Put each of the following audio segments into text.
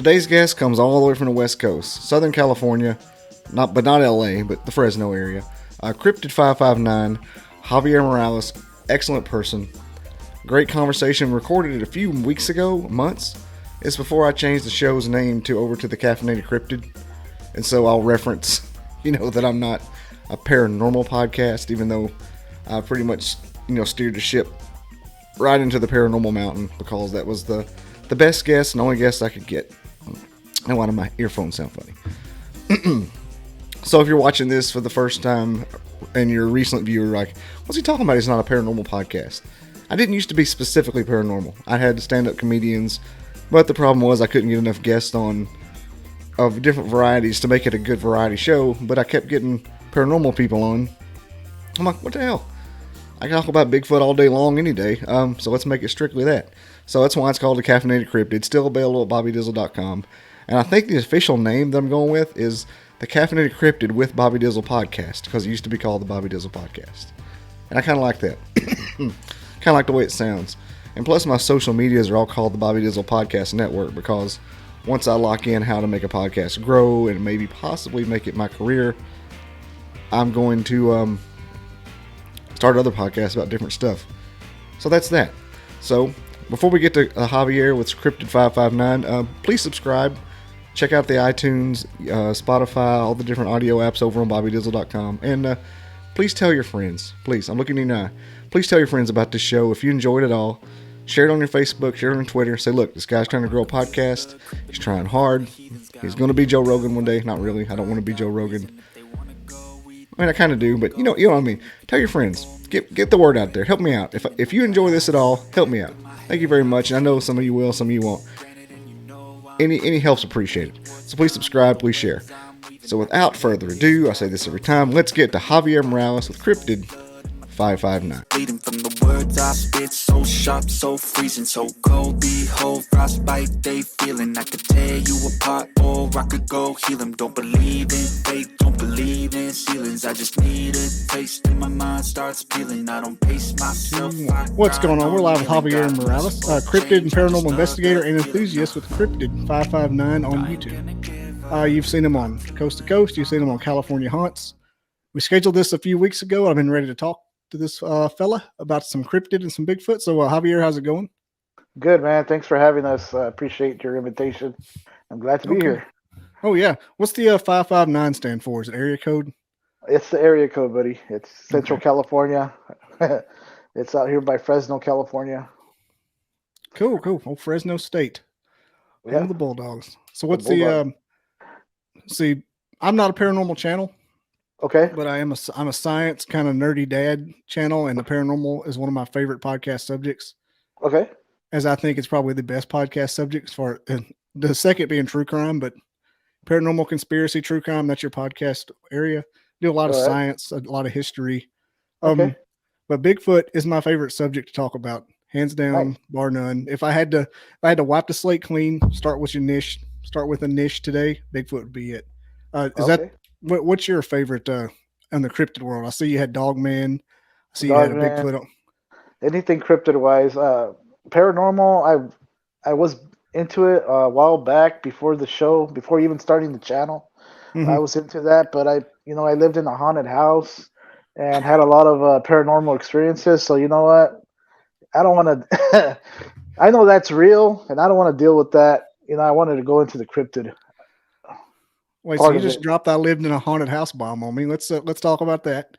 Today's guest comes all the way from the West Coast, Southern California, not LA, but the Fresno area. Cryptid 559, Javier Morales, excellent person. Great conversation, recorded it a few weeks ago, months. It's before I changed the show's name over to the Caffeinated Cryptid. And so I'll reference, that I'm not a paranormal podcast, even though I pretty much, steered the ship right into the paranormal mountain because that was the best guess and only guess I could get. And why do my earphones sound funny? So if you're watching this for the first time and you're a recent viewer, like, what's he talking about? It's not a paranormal podcast. I didn't used to be specifically paranormal. I had stand-up comedians, but the problem was I couldn't get enough guests on of different varieties to make it a good variety show, but I kept getting paranormal people on. I'm like, what the hell? I can talk about Bigfoot all day long any day, so let's make it strictly that. So that's why it's called the Caffeinated Cryptid. It's still available at BobbyDizzle.com. And I think the official name that I'm going with is the Caffeinated Cryptid with Bobby Dizzle Podcast, because it used to be called the Bobby Dizzle Podcast. And I kind of like that. Kind of like the way it sounds. And plus my social medias are all called the Bobby Dizzle Podcast Network, because once I lock in how to make a podcast grow and maybe possibly make it my career, I'm going to start other podcasts about different stuff. So that's that. So before we get to Javier with Cryptid 559, please subscribe. Check out the iTunes, Spotify, all the different audio apps over on BobbyDizzle.com. And please tell your friends. Please, I'm looking in your eye. Please tell your friends about this show. If you enjoyed it all, share it on your Facebook, share it on Twitter. Say, look, this guy's trying to grow a podcast. He's trying hard. He's going to be Joe Rogan one day. Not really. I don't want to be Joe Rogan. I mean, I kind of do, but you know what I mean. Tell your friends. Get the word out there. Help me out. If you enjoy this at all, help me out. Thank you very much. And I know some of you will, some of you won't. Any help's appreciated. So please subscribe, please share. So without further ado, I say this every time, let's get to Javier Morales with Cryptid 559. Bleeding from the words I spit, so sharp, so freezing, so cold. Behold, frostbite, they feeling. I could tear you apart, or I could go heal them. Don't believe in fate, don't believe in ceilings. I just need a taste, and my mind starts peeling. I don't pace myself. What's going on? We're live with Javier Morales, cryptid and paranormal investigator and enthusiast with Cryptid 559 on YouTube. You've seen him on Coast to Coast. You've seen him on California Haunts. We scheduled this a few weeks ago. I've been ready to talk to this fella about some cryptid and some Bigfoot. So Javier, how's it going? Good, man. Thanks for having us. Appreciate your invitation. I'm glad to be here. Oh yeah. What's the 559 stand for? Is it area code? It's the area code, buddy. It's Central California. It's out here by Fresno, California. Cool. Oh, Fresno State. Yeah. The Bulldogs. So what's the see, I'm not a paranormal channel. Okay. But I'm a science kind of nerdy dad channel, and the paranormal is one of my favorite podcast subjects. Okay. As I think it's probably the best podcast subject for the second being true crime, but paranormal, conspiracy, true crime, that's your podcast area. Do a lot of science, a lot of history. Okay. But Bigfoot is my favorite subject to talk about, hands down, bar none. If I had to wipe the slate clean, start with a niche today, Bigfoot would be it. What's your favorite in the cryptid world? I see you had Dogman. I see you had a Bigfoot. Anything cryptid wise, paranormal. I was into it a while back before the show, before even starting the channel. Mm-hmm. I was into that, but I lived in a haunted house and had a lot of paranormal experiences. So you know what? I don't want to. I know that's real, and I don't want to deal with that. I wanted to go into the cryptid. Wait, so you just dropped "I lived in a haunted house" bomb on me? Let's talk about that.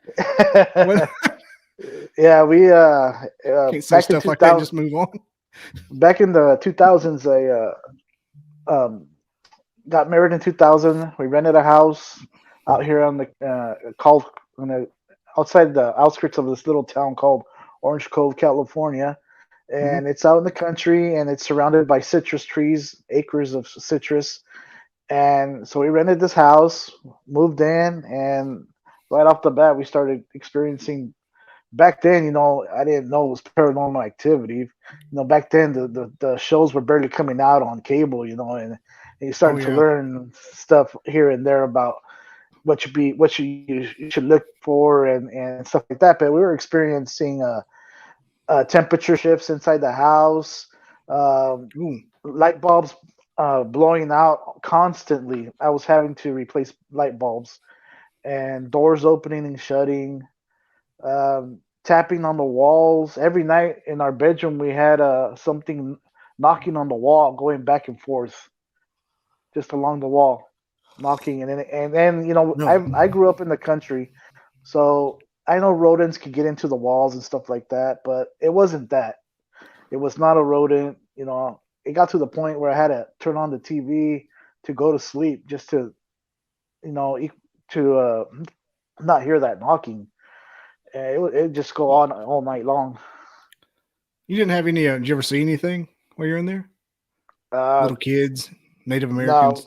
Yeah, we can't say stuff like that. Just move on. Back in the 2000s, I got married in 2000. We rented a house out here on outside the outskirts of this little town called Orange Cove, California, and it's out in the country, and it's surrounded by citrus trees, acres of citrus. And so we rented this house, moved in, and right off the bat, we started experiencing. Back then, I didn't know it was paranormal activity. Back then, the shows were barely coming out on cable, and you started to learn stuff here and there about what you should look for and stuff like that. But we were experiencing temperature shifts inside the house, light bulbs blowing out constantly. I was having to replace light bulbs and doors opening and shutting, tapping on the walls. Every night in our bedroom, we had something knocking on the wall, going back and forth, just along the wall, knocking. And then No. I grew up in the country, so I know rodents could get into the walls and stuff like that, but it wasn't that. It was not a rodent. It got to the point where I had to turn on the TV to go to sleep just to, you know, e- to not hear that knocking. It just go on all night long. You didn't have any. Did you ever see anything while you're in there? Uh, Little kids, Native no, Americans.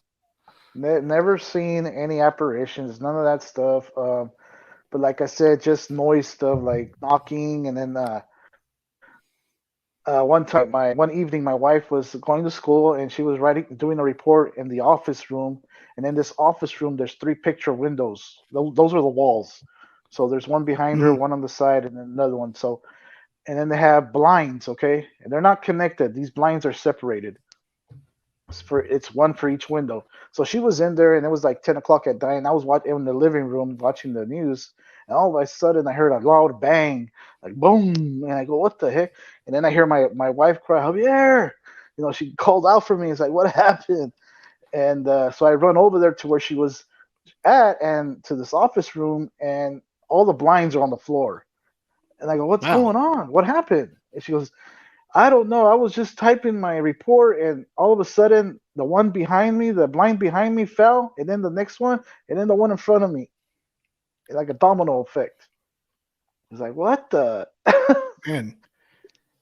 never seen any apparitions, none of that stuff. But like I said, just noise stuff like knocking, and then one evening, my wife was going to school and she was doing a report in the office room. And in this office room, there's three picture windows. Those are the walls. So there's one behind her, Mhm. one on the side, and then another one. So, and then they have blinds, okay, and they're not connected. These blinds are separated. It's one for each window. So she was in there, and it was like 10 o'clock at night. And I was in the living room watching the news, and all of a sudden I heard a loud bang, like boom, and I go, "What the heck?" And then I hear my wife cry, "Javier!" She called out for me. It's like, "What happened?" And so I run over there to where she was at, and to this office room, and all the blinds are on the floor. And I go, "What's Wow. going on? What happened?" And she goes, "I don't know. I was just typing my report, and all of a sudden, the one behind me, the blind behind me, fell, and then the next one, and then the one in front of me, like a domino effect." It's like, what the? Man,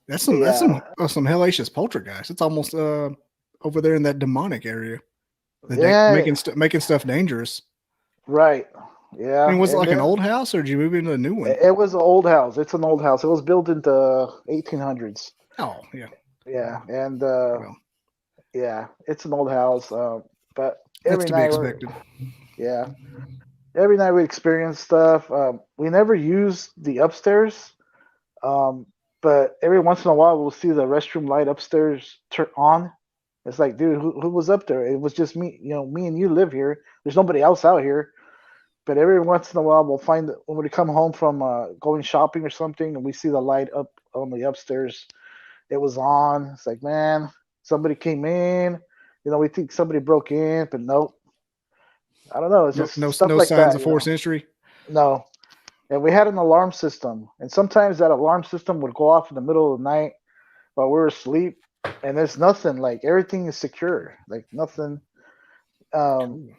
that's Yeah, some hellacious poltergeist. It's almost over there in that demonic area. yeah, Making stuff dangerous. right. I mean, Yeah, was it and like an then old house, or did you move into a new one? it was an old house. It's an old house. It was built in the 1800s. Oh, yeah. Yeah, and Well, yeah, it's an old house. But that's every to be night, expected. yeah, every night we experience stuff. We never use the upstairs. Um, but every once in a while, we'll see the restroom light upstairs turn on. It's like, dude, who was up there? It was just me. Me and you live here. There's nobody else out here. But every once in a while, we'll find that when we come home from going shopping or something, and we see the light up on the upstairs. It was on. It's like, man, somebody came in. We think somebody broke in, but nope. I don't know. It's No, just no, stuff no like signs that. of forced entry. No. And we had an alarm system, and sometimes that alarm system would go off in the middle of the night while we were asleep, and there's nothing. Like everything is secure, like nothing. Um, Cool.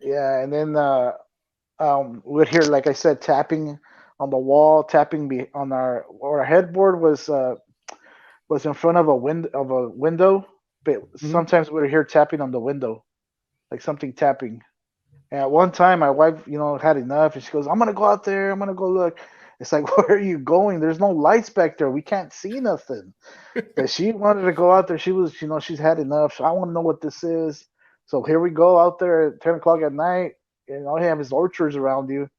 yeah, and then we'd hear, like I said, tapping on the wall, tapping on our headboard was in front of a window, but Mhm. sometimes we'd hear tapping on the window, like something tapping. And at one time, my wife, had enough, and she goes, "I'm gonna go out there. I'm gonna go look." It's like, where are you going? There's no lights back there. We can't see nothing. But she wanted to go out there. She's had enough. So I want to know what this is. So here we go out there at 10 o'clock at night, and all you have is orchards around you,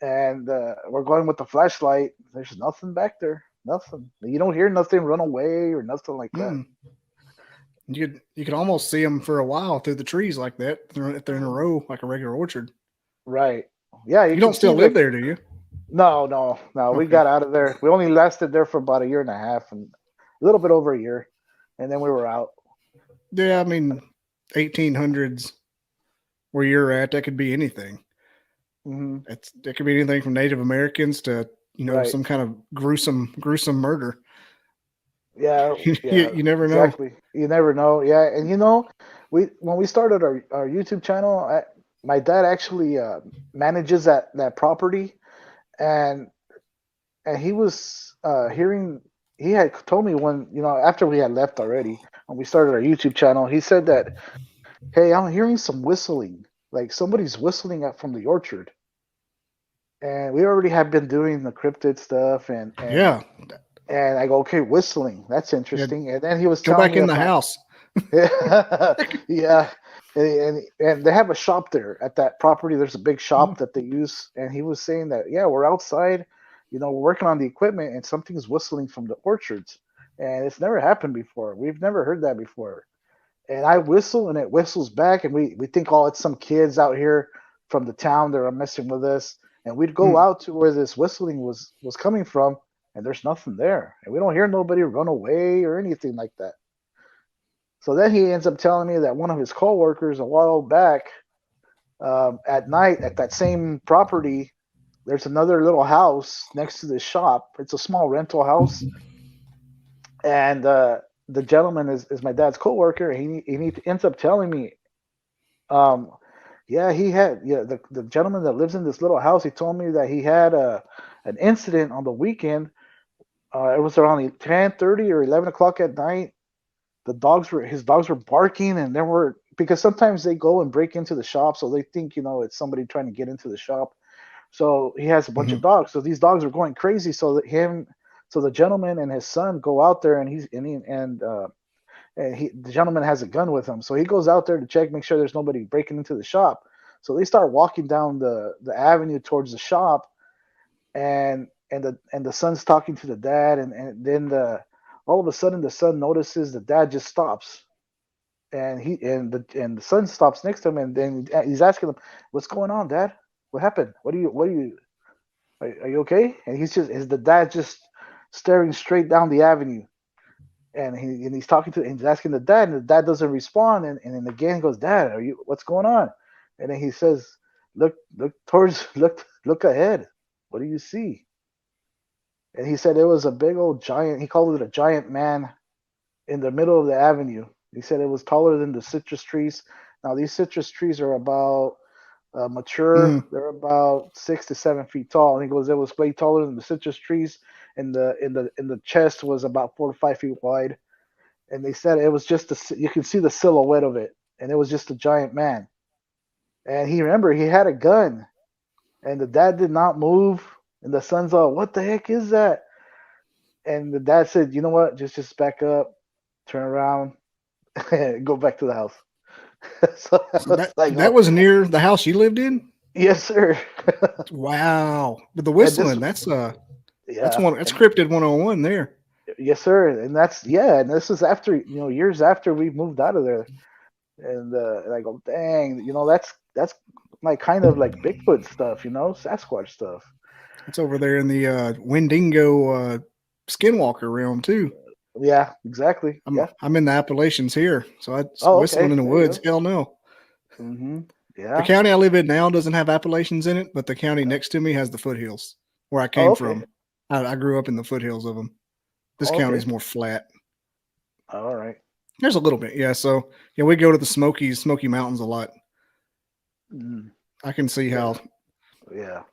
and we're going with the flashlight. There's nothing back there. Nothing. You don't hear nothing run away or nothing like that. Mm. You could almost see them for a while through the trees like that if they're in a row like a regular orchard. Right. Yeah, you You can don't see still live the. there, do you? No, no, no. We Okay. got out of there. We only lasted there for about a year and a half, and a little bit over a year, and then we were out. Yeah, I mean, 1800s where you're at, that could be anything. Hmm. That could be anything from Native Americans to Right. some kind of gruesome murder. Yeah, you, yeah, you never know. exactly. You never know. Yeah, and we when we started our YouTube channel, my dad actually manages that property, and he was hearing. He had told me when after we had left already, when we started our YouTube channel, he said that, "Hey, I'm hearing some whistling, like somebody's whistling from the orchard." And we already have been doing the cryptid stuff, Yeah, and I go, "Okay, whistling, that's yeah. interesting." And then he was Go telling back me in the about. house. Yeah, and they have a shop there at that property. There's a big shop Mhm. that they use, and he was saying that, yeah, we're outside, we're working on the equipment, and something's whistling from the orchards, and it's never happened before. We've never heard that before, and I whistle and it whistles back, and we think, oh, it's some kids out here from the town that are messing with us, and we'd go Mm. out to where this whistling was coming from, and there's nothing there, and we don't hear nobody run away or anything like that. So then he ends up telling me that one of his coworkers a while back, at night at that same property, there's another little house next to the shop. It's a small rental house, and the gentleman is my dad's coworker. He ends up telling me, um, yeah, the gentleman that lives in this little house. He told me that he had an incident on the weekend. It was around 10:30 or 11 o'clock at night. His dogs were barking, and there were, because sometimes they go and break into the shop, so they think, it's somebody trying to get into the shop. So he has a bunch Mhm. of dogs. So these dogs are going crazy. So the gentleman and his son go out there, and the gentleman has a gun with him. So he goes out there to check, make sure there's nobody breaking into the shop. So they start walking down the avenue towards the shop, and the son's talking to the dad, and then all of a sudden the son notices the dad just stops, and the son stops next to him, and then he's asking him, "What's going on, Dad? What happened? Are you okay?" And the dad just staring straight down the avenue, and he's talking to, and he's asking the dad, and the dad doesn't respond, and then again he goes, "Dad, what's going on?" And then he says, look ahead. What do you see?" And he said it was a big old giant. He called it a giant man in the middle of the avenue. He said it was taller than the citrus trees. Now these citrus trees are about mature. Mm. They're about 6 to 7 feet tall. And he goes, it was way taller than the citrus trees, and the chest was about 4 to 5 feet wide. And they said it was you can see the silhouette of it, and it was just a giant man. And he had a gun, and the dad did not move, and the son's all, "What the heck is that?" And the dad said, "You know what? Just back up, turn around, and go back to the house." So I So was like, that "Oh, was near the house you lived in. yes, sir." Wow. But the And this, whistling, that's yeah, one. That's and cryptid 101 there. yes, sir. And and this is after, years after we moved out of there. And I go, dang, that's like kind of like Bigfoot stuff, Sasquatch stuff. It's over there in the Wendigo skinwalker realm too. Yeah, exactly. Yeah. I'm in the Appalachians here, so I Oh, whistling okay. in the There you woods. go. Hell no. The Yeah. county I live in now doesn't have Appalachians in it, but the county next to me has the foothills where I Oh, came okay. from. I grew up in the foothills of them. This Oh, okay. county's more flat. All right. There's a little bit, yeah. So yeah, we go to the Smoky Mountains a lot. Mm, I can see yeah. how. Yeah.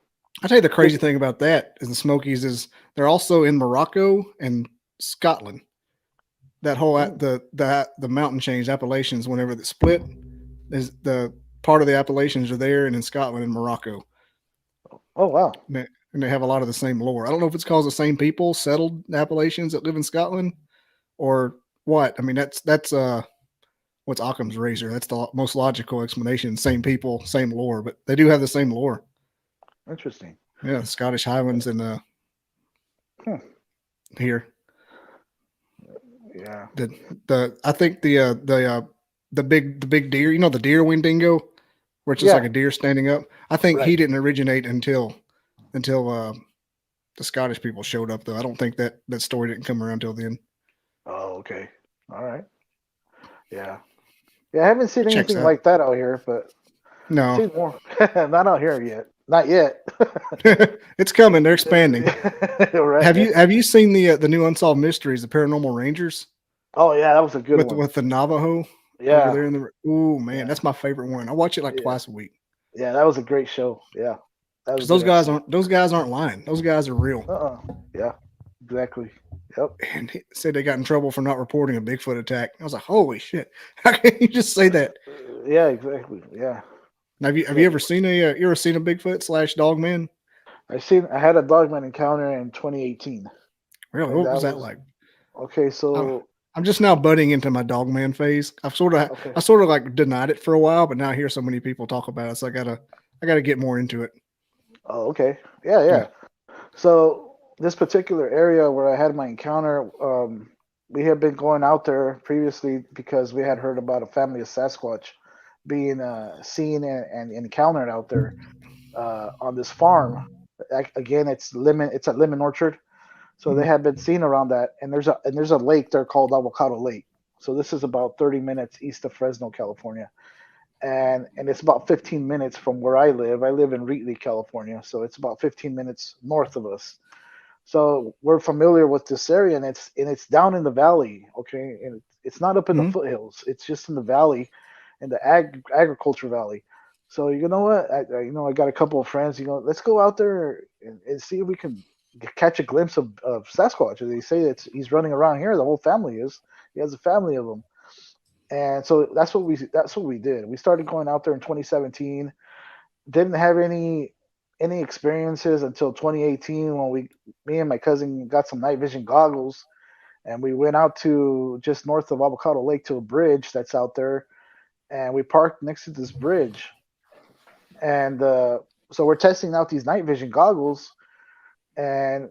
I tell you, the This. crazy thing about that is the Smokies is they're also in Morocco and Scotland. That whole Mm, the mountain chains, Appalachians, whenever it split, is the part of the Appalachians are there and in Scotland and Morocco. oh, wow. And they have a lot of the same lore. I don't know if it's because the same people settled the Appalachians that live in Scotland or what. I mean, that's what's Occam's razor. That's the most logical explanation. Same people, same lore, but they do have the same lore. Interesting. Yeah, Scottish Highlands and Hmm. here. Yeah. The I think the big deer, the deer Wendigo, where it's just like Yeah. a deer standing up. I think he Right. didn't originate until the Scottish people showed up, though. I don't think that story didn't come around till then. Oh, okay. All right. Yeah. Yeah. I haven't seen Checks anything out. like that out here, but I've No, seen more. Not out here yet. Not yet. it's coming. They're expanding. Right. Yeah. Have you seen the new Unsolved Mysteries, the Paranormal Rangers Oh, yeah. That was a good with one. the Navajo over Yeah. there in the? Oh man, Yeah. that's my favorite one. I watch it like Yeah. twice a week Yeah. That was a great show. Yeah. That was because a good episode. those guys aren't lying. Those guys are real. Yeah. Exactly. Yep. And he said they got in trouble for not reporting a Bigfoot attack. I was like, holy shit! How can you just say that? Yeah. Exactly. Yeah. Have Yeah. you ever seen a Bigfoot / Dogman? I had a Dogman encounter in 2018, Really? and What that was that was like? okay. I'm, So I'm just now butting into my Dogman phase. okay. I sort of like denied it for a while, but now I hear so many people talk about it, so I gotta get more into it. Oh, okay. Yeah. Yeah. Yeah. So this particular area where I had my encounter, we had been going out there previously because we had heard about a family of Sasquatch being seen and encountered out there on this farm. Again, it's at Lemon Orchard, so they Mhm. had been seen around that. And there's a lake there called Avocado Lake. So this is about 30 minutes east of Fresno, California, and it's about 15 minutes from where I live. I live in Wheatley, California, so it's about 15 minutes north of us. So we're familiar with this area, and it's down in the valley, okay, and it's not up in the Mhm. foothills. It's just in the valley, in the agriculture valley. So you know what? I got a couple of friends. Let's go out there and see if we can catch a glimpse of Sasquatch. They say he's running around here. The whole family is. He has a family of them, and so that's what we did. We started going out there in 2017. Didn't have any experiences until 2018 when me and my cousin got some night vision goggles, and we went out to just north of Avocado Lake to a bridge that's out there, and we parked next to this bridge, and so we're testing out these night vision goggles, and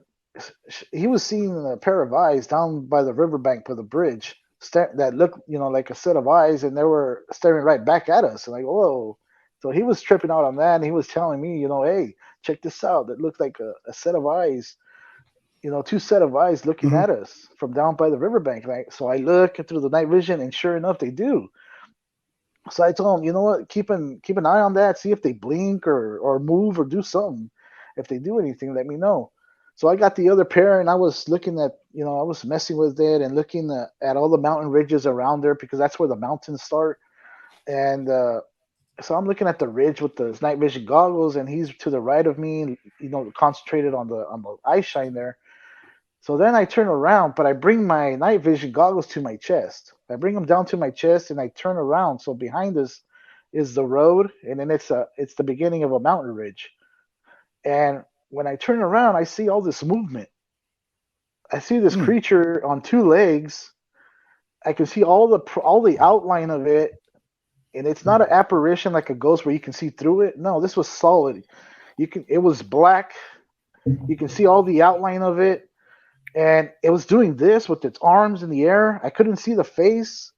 he was seeing a pair of eyes down by the riverbank by the bridge that looked, like a set of eyes, and they were staring right back at us. And like, whoa. So he was tripping out on that, and he was telling me, hey, check this out. It looked like a set of eyes, two set of eyes looking Mhm. at us from down by the riverbank. Right. So I look through the night vision, and sure enough, they do. So I told him, you know what, keep an eye on that, see if they blink or move or do something. If they do anything, let me know. So I got the other pair, and I was looking at, I was messing with it and looking at all the mountain ridges around there because that's where the mountains start. And so I'm looking at the ridge with the night vision goggles, and he's to the right of me, concentrated on the eye shine there. So then I turn around, but I bring my night vision goggles to my chest. I bring them down to my chest, and I turn around. So behind us is the road, and then it's the beginning of a mountain ridge. And when I turn around, I see all this movement. I see this Mm. creature on two legs. I can see all the outline of it, and it's not an apparition like a ghost where you can see through it. No, this was solid. It was black. You can see all the outline of it, and it was doing this with its arms in the air. I couldn't see the face,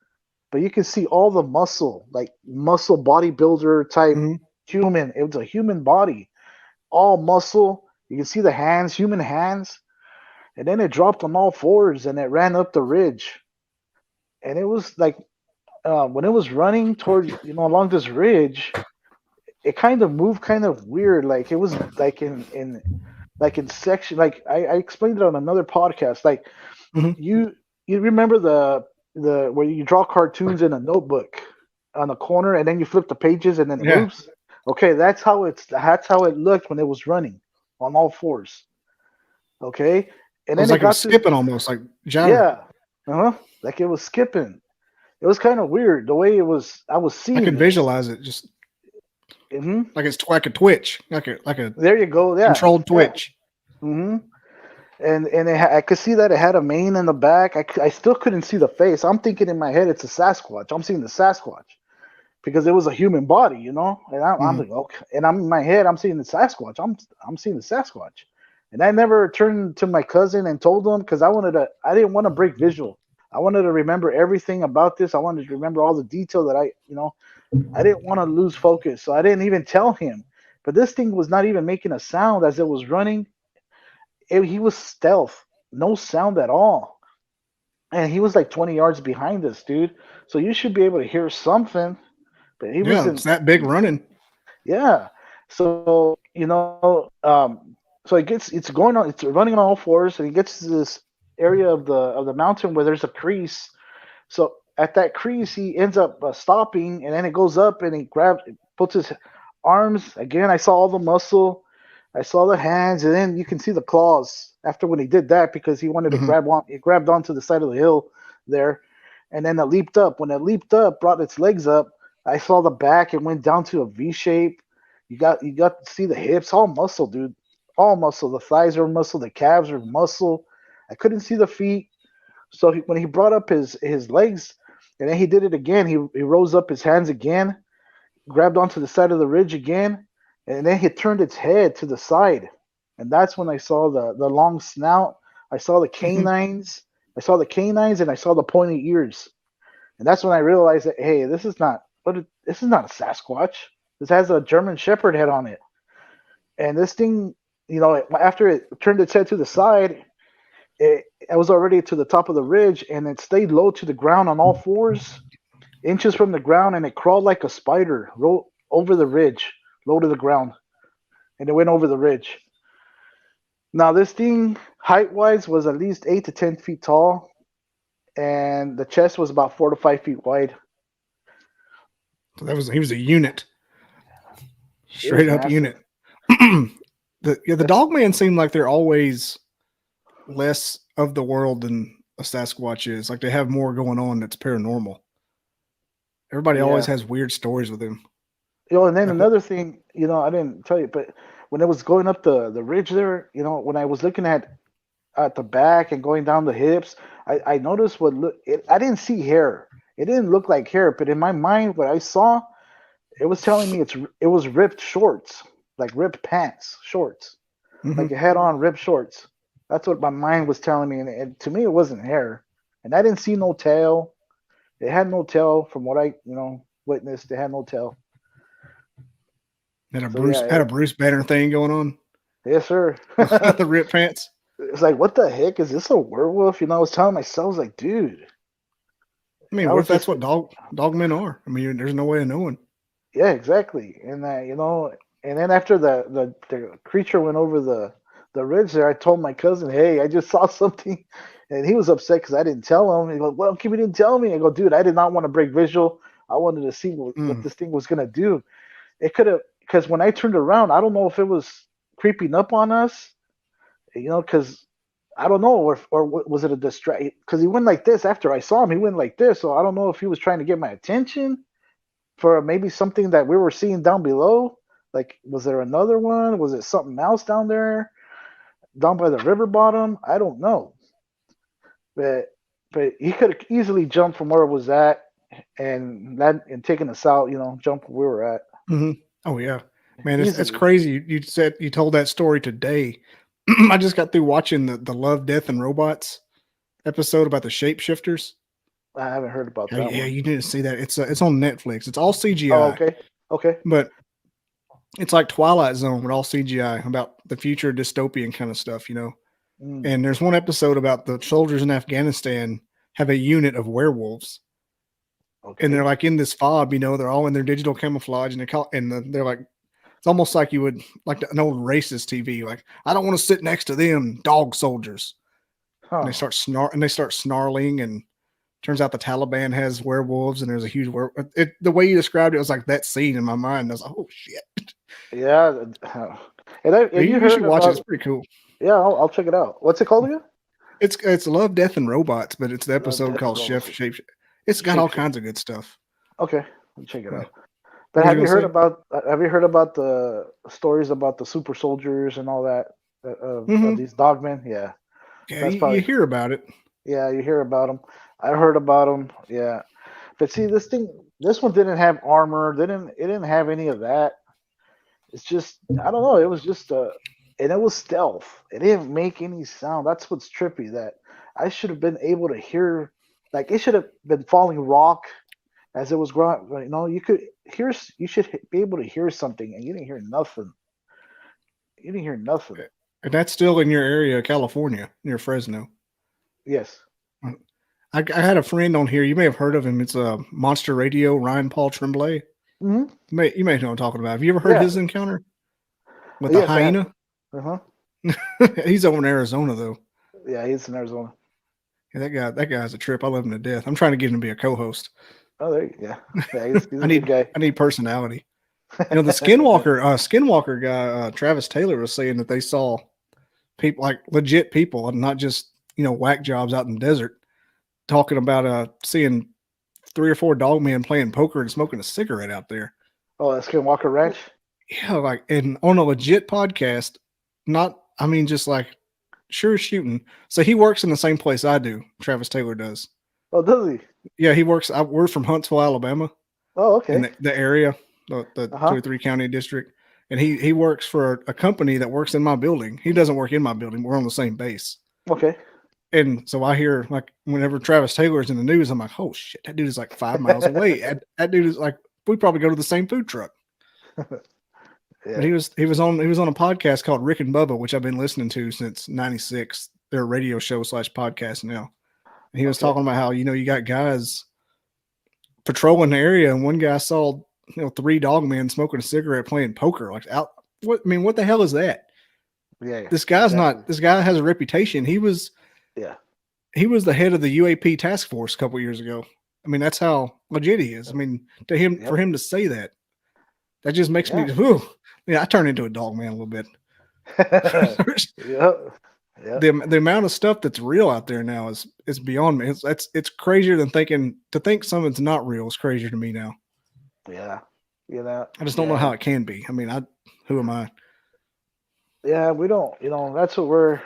but you can see all the muscle, like muscle bodybuilder type Mhm. human. It was a human body, all muscle. You can see the hands, human hands, and then it dropped on all fours and it ran up the ridge. And it was like when it was running towards, along this ridge, it kind of moved kind of weird, like it was like in section. Like I explained it on another podcast. Like Mhm. you remember the where you draw cartoons in a notebook on the corner and then you flip the pages and then it Yeah. moves. Okay, that's how it looked when it was running on all fours. Okay, and It was then it like it was got to skipping almost, like gyro. yeah, like it was skipping. It was kind of weird the way it was. I was I seeing could it. visualize it, just Hmm. like it's like a twitch, like a There you go. Yeah, controlled yeah. twitch. Hmm. And I could see that it had a mane in the back. I still couldn't see the face. I'm thinking in my head it's a Sasquatch. I'm seeing the Sasquatch because it was a human body, And I'm Mhm. like, okay. And I'm in my head, I'm seeing the Sasquatch. I'm seeing the Sasquatch. And I never turned to my cousin and told him because I didn't want to break visual. I wanted to remember everything about this. I wanted to remember all the detail that I didn't want to lose focus. So I didn't even tell him. But this thing was not even making a sound as it was running. He was stealth, no sound at all. And he was like 20 yards behind us, dude. So you should be able to hear something. But he Yeah, it's wasn't. that big running. Yeah. So so it's going on. It's running on all fours, and he gets to this area of the mountain where there's a crease. So at that crease, he ends up stopping, and then it goes up, and puts his arms again. I saw all the muscle, I saw the hands, and then you can see the claws after when he did that because he wanted to Mhm. grab on. He grabbed onto the side of the hill there, and then it leaped up. When it leaped up, brought its legs up. I saw the back. It went down to a V shape. You got to see the hips, all muscle, dude, all muscle. The thighs are muscle. The calves are muscle. I couldn't see the feet. So when he brought up his legs, and then he did it again, he rose up his hands again, grabbed onto the side of the ridge again, and then he turned its head to the side, and that's when I saw the long snout. I saw the Mhm. canines, I saw the canines and I saw the pointy ears, and that's when I realized that hey, this is not a Sasquatch. This has a German Shepherd head on it, and this thing, after it turned its head to the side, it was already to the top of the ridge, and it stayed low to the ground on all fours, inches from the ground, and it crawled like a spider, rolled over the ridge, low to the ground, and it went over the ridge. Now this thing, height wise, was at least 8 to 10 feet tall, and the chest was about 4 to 5 feet wide. So he was a unit, It was straight up massive. unit. The dog man seemed like they're always less of the world than a Sasquatch is. Like they have more going on that's paranormal. Everybody always Yeah. has weird stories with him. And then another thing, I didn't tell you, but when it was going up the ridge there, when I was looking at the back and going down the hips, I noticed I didn't see hair. It didn't look like hair, but in my mind, what I saw, it was telling me it was ripped shorts, like ripped pants, shorts, like it had on ripped shorts. That's what my mind was telling me, and to me, it wasn't hair. And I didn't see no tail. It had no tail from what I, witnessed. It had no tail. Had a So, Bruce Banner thing going on. Yes, sir. The rip pants. It's like, what the heck? Is this a werewolf? I was telling myself, I was like, dude. I mean, what if that's what dog men are? I mean, there's no way of knowing. Yeah, exactly. And and then after the creature went over the ridge there, I told my cousin, hey, I just saw something, and he was upset because I didn't tell him. He goes, well, Kimmy didn't tell me. I go, dude, I did not want to break visual. I wanted to see what this thing was gonna do. It could have, because when I turned around, I don't know if it was creeping up on us, because I don't know, or was it a distract? Because he went like this after I saw him. He went like this, so I don't know if he was trying to get my attention for maybe something that we were seeing down below. Like, was there another one? Was it something else down there, down by the river bottom? I don't know, but he could have easily jumped from where it was at and taken us out. Jump where we were at. Mm-hmm. Oh yeah, man, it's crazy. You told that story today. I just got through watching the Love, Death, and Robots episode about the shapeshifters. I haven't heard about that. Yeah, one. you need to see that. It's on Netflix. It's all CGI. Oh, okay. But it's like Twilight Zone with all CGI about the future dystopian kind of stuff, And there's one episode about the soldiers in Afghanistan have a unit of werewolves. Okay. And they're like in this fob, they're all in their digital camouflage, and they're like, it's almost like you would like an old racist TV. Like, I don't want to sit next to them dog soldiers. Huh. And they start snarling, and turns out the Taliban has werewolves, and there's a huge werewolf. The way you described it was like that scene in my mind. I was like, oh shit. Yeah. And you should watch it. It's pretty cool. Yeah, I'll check it out. What's it called again? It's Love, Death, and Robots, but it's the episode called Shape. It's got all kinds of good stuff. Okay, I'll check it out. But have you heard about the stories about the super soldiers and all that of these dogmen? Yeah. Yeah, you hear about it. Yeah, you hear about them. I heard about them. Yeah, but see, this one didn't have armor. It didn't have any of that. It's just, I don't know. It was just and it was stealth. It didn't make any sound. That's what's trippy. That I should have been able to hear. Like, it should have been falling rock as it was growing. You should be able to hear something, and you didn't hear nothing. You didn't hear nothing. And that's still in your area, California, near Fresno. Yes. I had a friend on here. You may have heard of him. It's Monster Radio, Ryan Paul Tremblay. Mm-hmm. You may know what I'm talking about. Have you ever heard his encounter with the hyena? Uh-huh. He's over in Arizona, though. Yeah, he's in Arizona. Yeah, that guy's a trip. I love him to death. I'm trying to get him to be a co-host. Oh, there you go. Yeah, he's a good guy. I need personality. The Skinwalker guy, Travis Taylor, was saying that they saw people, like legit people, and not just whack jobs out in the desert, talking about seeing 3 or 4 dog men playing poker and smoking a cigarette out there. Oh, that's Skinwalker Ranch? Yeah, and on a legit podcast, just like sure shooting. So he works in the same place I do, Travis Taylor does. Oh, does he? Yeah, he works. We're from Huntsville, Alabama. Oh, okay. In the area, the 2 or 3 county district. And he works for a company that works in my building. He doesn't work in my building. We're on the same base. Okay. And so I hear, like, whenever Travis Taylor's in the news, I'm like, oh shit, that dude is like 5 miles away. That dude is like, we probably go to the same food truck. Yeah. But he was on a podcast called Rick and Bubba, which I've been listening to since '96. Their radio show / podcast now. And he was talking about how, you got guys patrolling the area, and one guy saw 3 dog men smoking a cigarette playing poker. Like, what the hell is that? Yeah. This guy's not. This guy has a reputation. He was the head of the UAP task force a couple years ago. I mean, that's how legit he is. I mean, for him to say that just makes me. Whew, I turn into a dog man a little bit. Yep. The amount of stuff that's real out there now is beyond me. It's crazier than to think something's not real is crazier to me now. Yeah. I just don't know how it can be. I mean, who am I? Yeah, we don't. That's what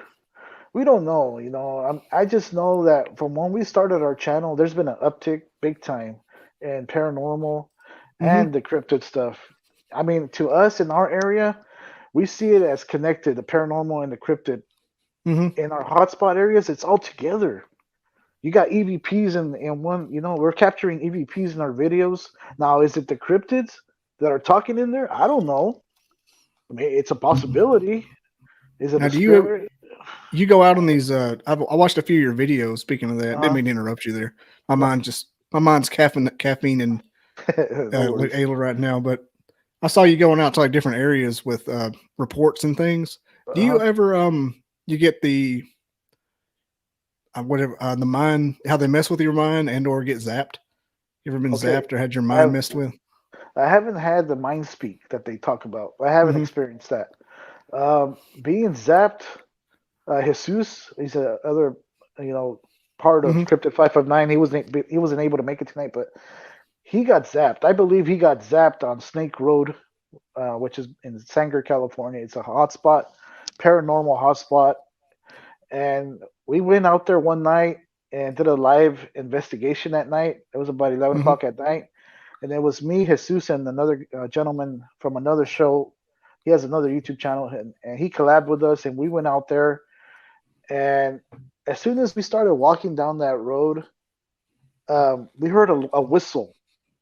we don't know. I just know that from when we started our channel, there's been an uptick big time in paranormal and the cryptid stuff. I mean, to us in our area, we see it as connected, the paranormal and the cryptid. In our hotspot areas, it's all together. You got EVPs in one, we're capturing EVPs in our videos. Now, is it the cryptids that are talking in there? I don't know. I mean, it's a possibility. Is it now, you go out on these? I watched a few of your videos. Speaking of that, didn't mean to interrupt you there. My mind's caffeine and Ayla right now. But I saw you going out to like different areas with reports and things. Do you ever you get the the mind, how they mess with your mind and or get zapped? You ever been zapped or had your mind messed with? I haven't had the mind speak that they talk about. I haven't experienced that. Being zapped, Jesus, he's a other, part of Cryptid 559. He wasn't able to make it tonight, but he got zapped. I believe he got zapped on Snake Road, which is in Sanger, California. It's a hotspot, paranormal hotspot. And we went out there one night and did a live investigation that night. It was about 11 o'clock at night. And it was me, Jesus, and another gentleman from another show. He has another YouTube channel, and he collabed with us. And we went out there. And as soon as we started walking down that road, we heard a whistle.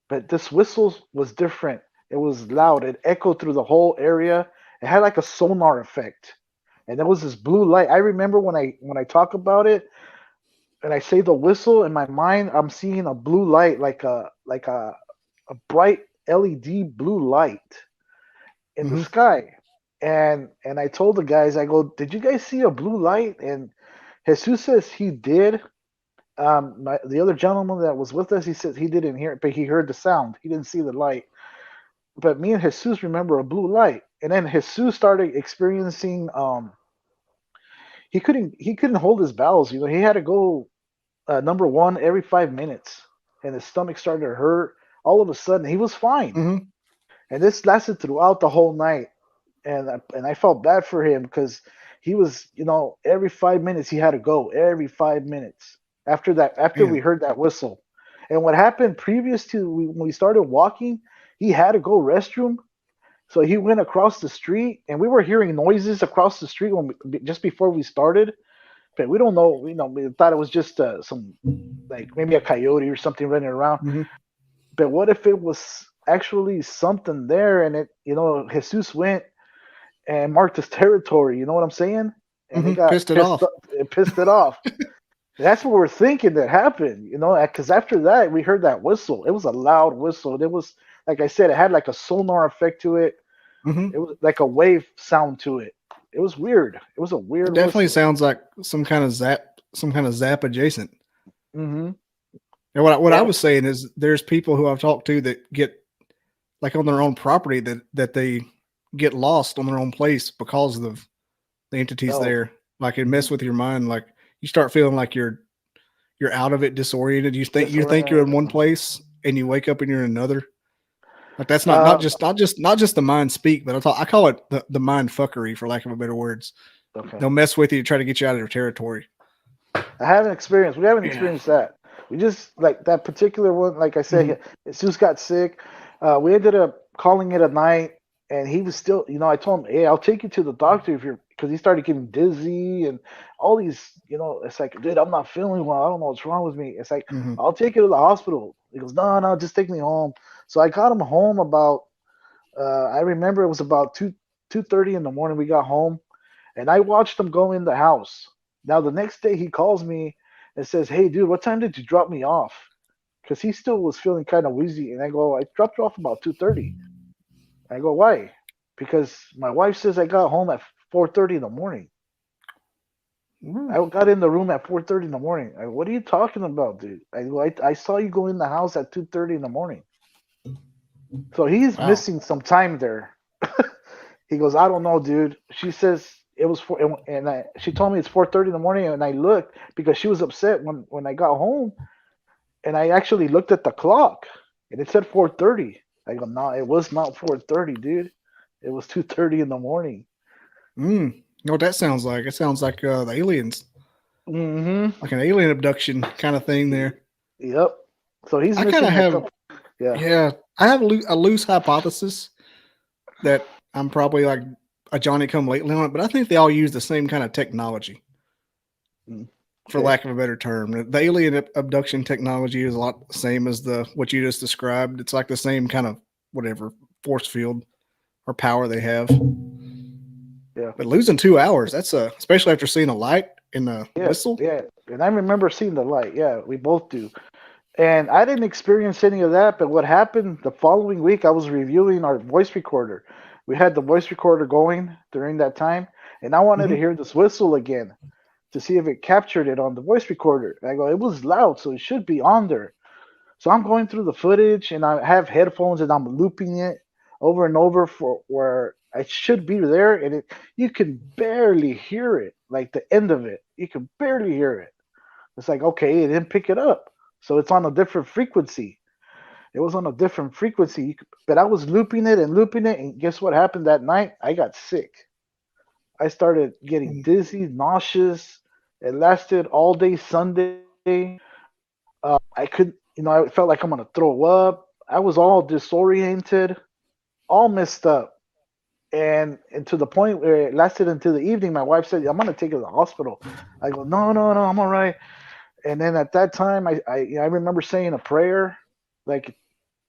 But this whistle was different. It was loud. It echoed through the whole area. It had like a sonar effect. And there was this blue light. I remember when I talk about it, and I say the whistle in my mind, I'm seeing a blue light, like a bright LED blue light in the sky. And I told the guys, I go, did you guys see a blue light? And Jesus says he did. The other gentleman that was with us, he said he didn't hear it, but he heard the sound. He didn't see the light. But me and Jesus remember a blue light. And then Jesus started experiencing he couldn't hold his bowels. He had to go number one every 5 minutes, and his stomach started to hurt. All of a sudden, he was fine, and this lasted throughout the whole night. And I felt bad for him because he was, every 5 minutes he had to go. Every 5 minutes after we heard that whistle. And what happened previous to when we started walking, he had to go restroom. So he went across the street, and we were hearing noises across the street just before we started. But we don't know. We thought it was just some, like maybe a coyote or something running around. But what if it was actually something there? And it, Jesus went and marked his territory. You know what I'm saying? And he got pissed it off. It pissed it off. That's what we're thinking that happened. Because after that we heard that whistle. It was a loud whistle. It was, like I said, it had like a sonar effect to it. It was like a wave sound to it. It was weird. It was a weird. It definitely whistle. sounds like some kind of zap adjacent. And what I was saying is, there's people who I've talked to that get like on their own property that they get lost on their own place because of the entities there. Like, it mess with your mind. Like, you start feeling like you're out of it, disoriented. You think you're in one place, and you wake up and you're in another. Like, that's not just the mind speak, but I call it the mind fuckery, for lack of a better words. Okay. They'll mess with you to try to get you out of their territory. We haven't experienced that. We just, like that particular one, like I said, Jesus got sick. We ended up calling it a night, and he was still, I told him, hey, I'll take you to the doctor because he started getting dizzy and all these, it's like, dude, I'm not feeling well. I don't know what's wrong with me. It's like, Mm-hmm. I'll take you to the hospital. He goes, no, no, just take me home. So I got him home about, I remember it was about 2:30 in the morning. We got home, and I watched him go in the house. Now the next day he calls me and says, "Hey, dude, what time did you drop me off?" Because he still was feeling kind of wheezy, and I go, "I dropped you off about 2:30." I go, "Why?" Because my wife says I got home at 4:30 in the morning. I got in the room at 4:30 in the morning. I go, what are you talking about, dude? I go, I saw you go in the house at 2:30 in the morning. So he's Wow. missing some time there. He goes, I don't know, dude. She says it was she told me it's 4:30 in the morning, and I looked because she was upset when I got home, and I actually looked at the clock, and it said 4:30. I go, no, it was not 4:30, dude. It was 2:30 in the morning. You know what that sounds like? It sounds like the aliens, Mm-hmm. like an alien abduction kind of thing there. Yep. So he's I kind missing of a have, couple. Yeah. yeah, I have a loose hypothesis that I'm probably like a Johnny come lately on it, but I think they all use the same kind of technology, for Okay. lack of a better term. The alien abduction technology is a lot the same as the what you just described. It's like the same kind of whatever force field or power they have. Yeah. But losing 2 hours, that's especially after seeing a light in the Yeah. whistle. Yeah. And I remember seeing the light. Yeah, we both do. And I didn't experience any of that, but what happened the following week, I was reviewing our voice recorder. We had the voice recorder going during that time, and I wanted to Mm-hmm. hear this whistle again to see if it captured it on the voice recorder. And I go, it was loud, so it should be on there. So I'm going through the footage, and I have headphones, and I'm looping it over and over for where I should be there, and you can barely hear it, like the end of it. You can barely hear it. It's like, okay, it didn't pick it up. So it's on a different frequency. It was on a different frequency. But I was looping it. And guess what happened that night? I got sick. I started getting dizzy, nauseous. It lasted all day Sunday. I could, I felt like I'm going to throw up. I was all disoriented, all messed up. And to the point where it lasted until the evening, my wife said, I'm going to take you to the hospital. I go, no, no, no, I'm all right. And then at that time, I remember saying a prayer, like,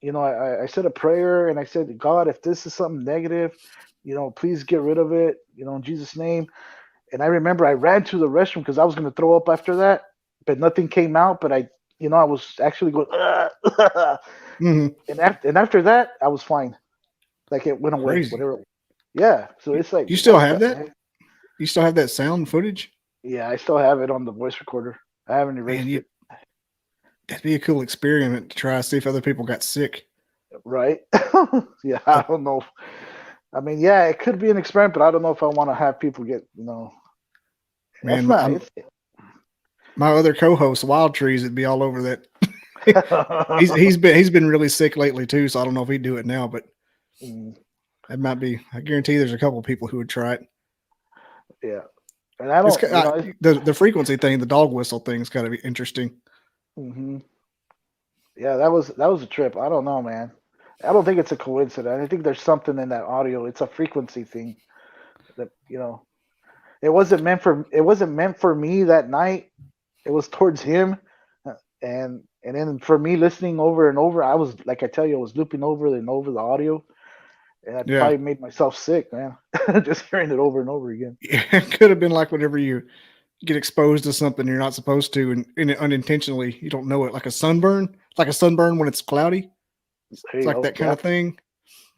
I said a prayer and I said, God, if this is something negative, please get rid of it, in Jesus' name. And I remember I ran to the restroom because I was going to throw up after that, but nothing came out. But I was actually going, Mm-hmm. and after that, I was fine. Like it went away, Crazy. whatever. Yeah. So it's like, You still what have the that? heck? You still have that sound footage? Yeah, I still have it on the voice recorder. I haven't Man, erased it. that'd be a cool experiment to try to see if other people got sick. Right? Yeah, I don't know. I mean, yeah, it could be an experiment, but I don't know if I want to have people get, that's Man, not. It's, my other co-host, Wild Trees, would be all over that. he's been really sick lately too, so I don't know if he'd do it now, but Mm, that might be. I guarantee there's a couple of people who would try it. yeah, and I It's don't, the frequency thing, the dog whistle thing is kind of interesting. hmm yeah, that was a trip. I don't know, man. I don't think it's a coincidence. I think there's something in that audio. It's a frequency thing that it wasn't meant for me that night. It was towards him, and then for me listening over and over, I was like I tell you, I was looping over and over the audio, and I Yeah, probably made myself sick, man. Just hearing it over and over again. it could have been like whenever you get exposed to something you're not supposed to, and unintentionally you don't know it, like a sunburn. It's like a sunburn when it's cloudy. There It's you like go. that kind Yeah, of thing.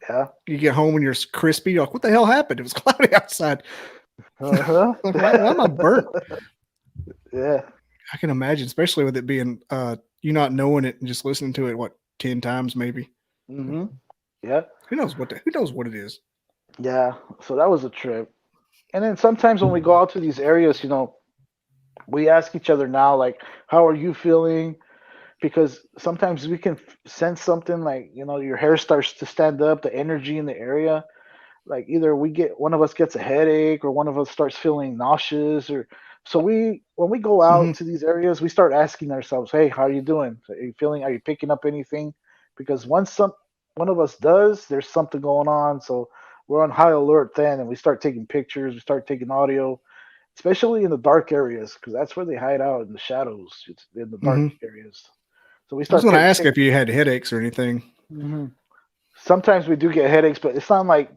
yeah. You get home and you're crispy. You're like, what the hell happened? It was cloudy outside. Uh-huh. Like, why am I burnt? Yeah. I can imagine, especially with it being you not knowing it and just listening to it 10 times maybe. Hmm. Yeah. Who knows what it is. Yeah. So that was a trip. And then sometimes when we go out to these areas, we ask each other now, like, how are you feeling? Because sometimes we can sense something like, your hair starts to stand up, the energy in the area. Like either one of us gets a headache or one of us starts feeling nauseous or so when we go Mm-hmm. out to these areas, we start asking ourselves, hey, how are you doing? Are you picking up anything? Because once one of us does, there's something going on. So we're on high alert then, and we start taking pictures, we start taking audio, especially in the dark areas, because that's where they hide out in the shadows. It's in the dark areas. So we I was start going to taking ask if you had headaches or anything. hmm Sometimes we do get headaches, but it's not like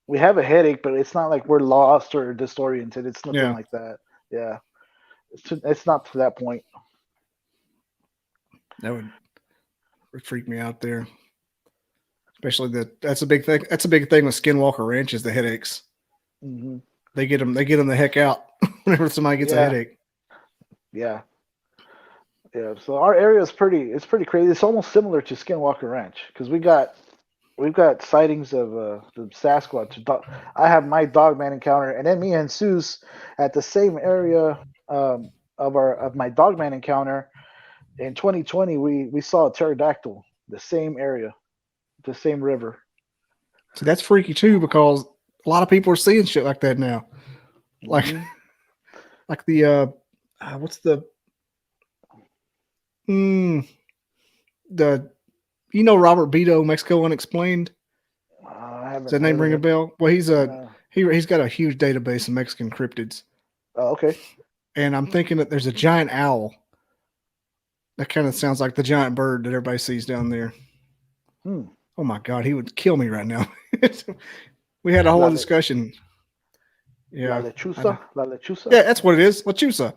we have a headache, but it's not like we're lost or disoriented. It's nothing Yeah, like that. Yeah, it's not to that point. that would freak me out there. Especially that's a big thing. That's a big thing with Skinwalker Ranch is the headaches. hmm They get them. They get them the heck out whenever somebody gets a Yeah, headache. yeah, yeah. So our area is it's pretty crazy. It's almost similar to Skinwalker Ranch because we've got sightings of the Sasquatch. I have my Dogman encounter, and then me and Suze at the same area of my Dogman encounter in 2020. We saw a pterodactyl, the same area, the same river. See, that's freaky too because a lot of people are seeing shit like that now. Like, hmm like the what's mm, the Robert Beto, Mexico Unexplained. I Does haven't that name heard of ring a him. bell? Well, Uh, he's got a huge database of Mexican cryptids, oh, okay. and I'm thinking that there's a giant owl that kind of sounds like the giant bird that everybody sees down there. Hmm. Oh my god, he would kill me right now. We had a La, whole le, discussion. la Yeah, lechuza. La lechuza. yeah, that's what it is. Lechusa.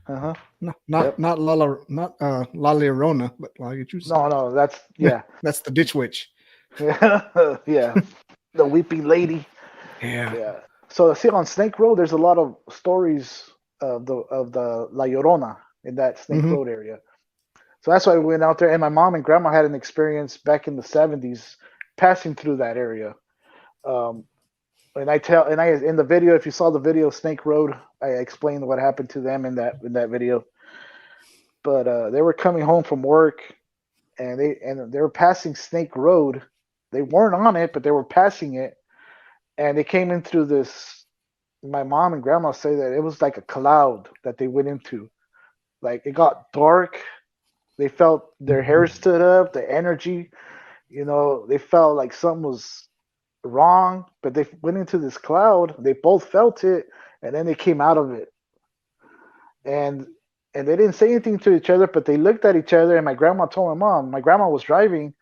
Uh huh. No, Yep. not La Llorona, but La Lechusa. No, no, that's yeah, That's the ditch witch. yeah. The weeping lady. Yeah. Yeah. So see on Snake Road, there's a lot of stories of the La Llorona in that Snake Hmm. Road area. So that's why we went out there. And my mom and grandma had an experience back in the 70s passing through that area. Um, and I in the video, if you saw the video Snake Road, I explained what happened to them in that video. But they were coming home from work, and they were passing Snake Road. They weren't on it, but they were passing it, and they came in through this. My mom and grandma say that it was like a cloud that they went into. Like it got dark. They felt their hair stood up, the energy. They felt like something was wrong, but they went into this cloud. They both felt it, and then they came out of it. And they didn't say anything to each other, but they looked at each other. And my grandma told my mom. My grandma was driving.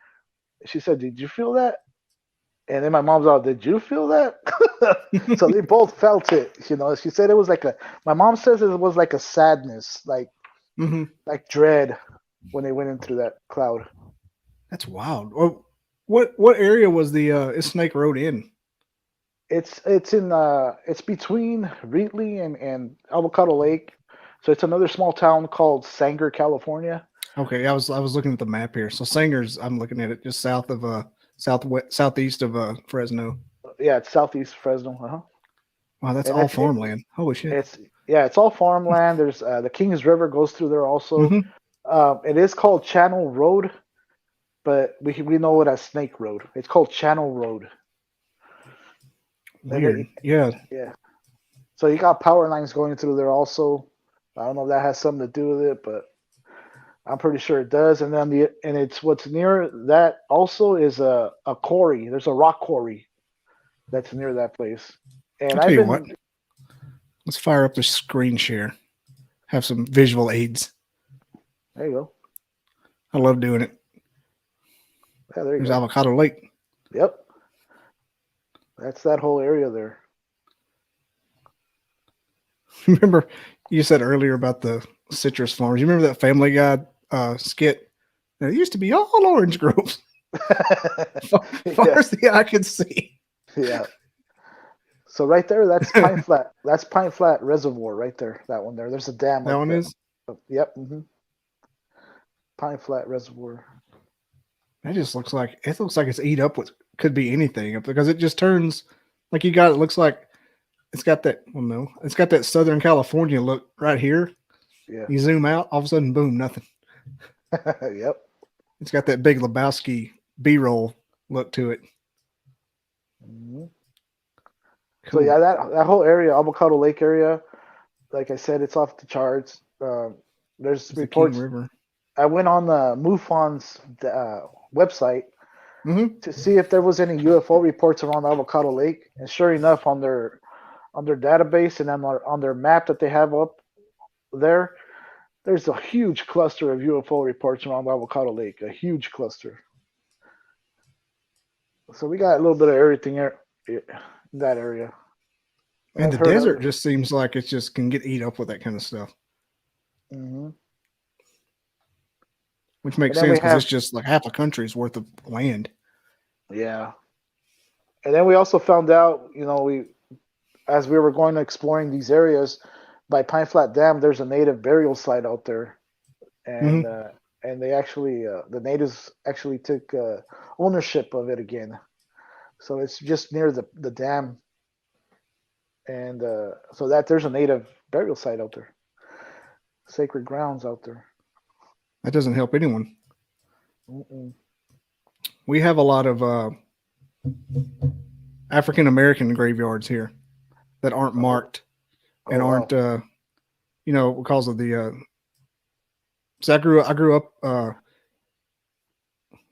She said, "Did you feel that?" And then my mom's all, "Did you feel that?" So they both felt it. She said it was like a. My mom says it was like a sadness, Hmm. like dread when they went into that cloud. That's wild. Well, what area was the is Snake Road in? It's between Reedley and Avocado Lake. So it's another small town called Sanger, California. Okay, I was looking at the map here. So Sanger's, I'm looking at it just south of southeast of Fresno. Yeah, it's southeast Fresno. Uh-huh. Wow, that's And all farmland. Holy shit. it's all farmland. There's the Kings River goes through there also. Hmm. It is called Channel Road, but we know it as Snake Road. It's called Channel Road. Weird. Yeah. Yeah. So you got power lines going through there also. I don't know if that has something to do with it, but I'm pretty sure it does. And then it's what's near that also is a quarry. There's a rock quarry that's near that place. And I'll tell you what. Let's fire up the screen share. Have some visual aids. There you go. I love doing it. Yeah, there you There's go. Avocado Lake. Yep. That's that whole area there. Remember, you said earlier about the citrus farms. You remember that Family Guy skit? There used to be all orange groves, far as the eye could see. Yeah. So right there, that's Pine Flat. That's Pine Flat Reservoir right there. That one there. There's a dam. That one is? Yep. Pine Flat Reservoir. It looks like it's eat up with could be anything because it just turns like you got. It looks like it's got that. Well, no, it's got that Southern California look right here. Yeah. You zoom out, all of a sudden, boom, nothing. Yep. It's got that Big Lebowski B-roll look to it. Cool. So Cool. yeah, that whole area, Avocado Lake area, like I said, it's off the charts. There's It's reports. the King River. I went on the MUFON's website, to see if there was any UFO reports around Avocado Lake. And sure enough, on their database and on their map that they have up there, there's a huge cluster of UFO reports around Avocado Lake. A huge cluster. So we got a little bit of everything in that area. And I've the heard desert of. just seems like it just can get eat up with that kind of stuff, Hmm. which And makes then we sense because it's have, just like half a country's worth of land. yeah. And then we also found out, we as we were going to exploring these areas by Pine Flat Dam, there's a native burial site out there, Hmm. and they actually the natives actually took ownership of it again. So it's just near the dam, and so that there's a native burial site out there, sacred grounds out there. That doesn't help anyone. Mm-mm. We have a lot of African American graveyards here that aren't Oh, marked oh and aren't, wow. because of the. So I grew up.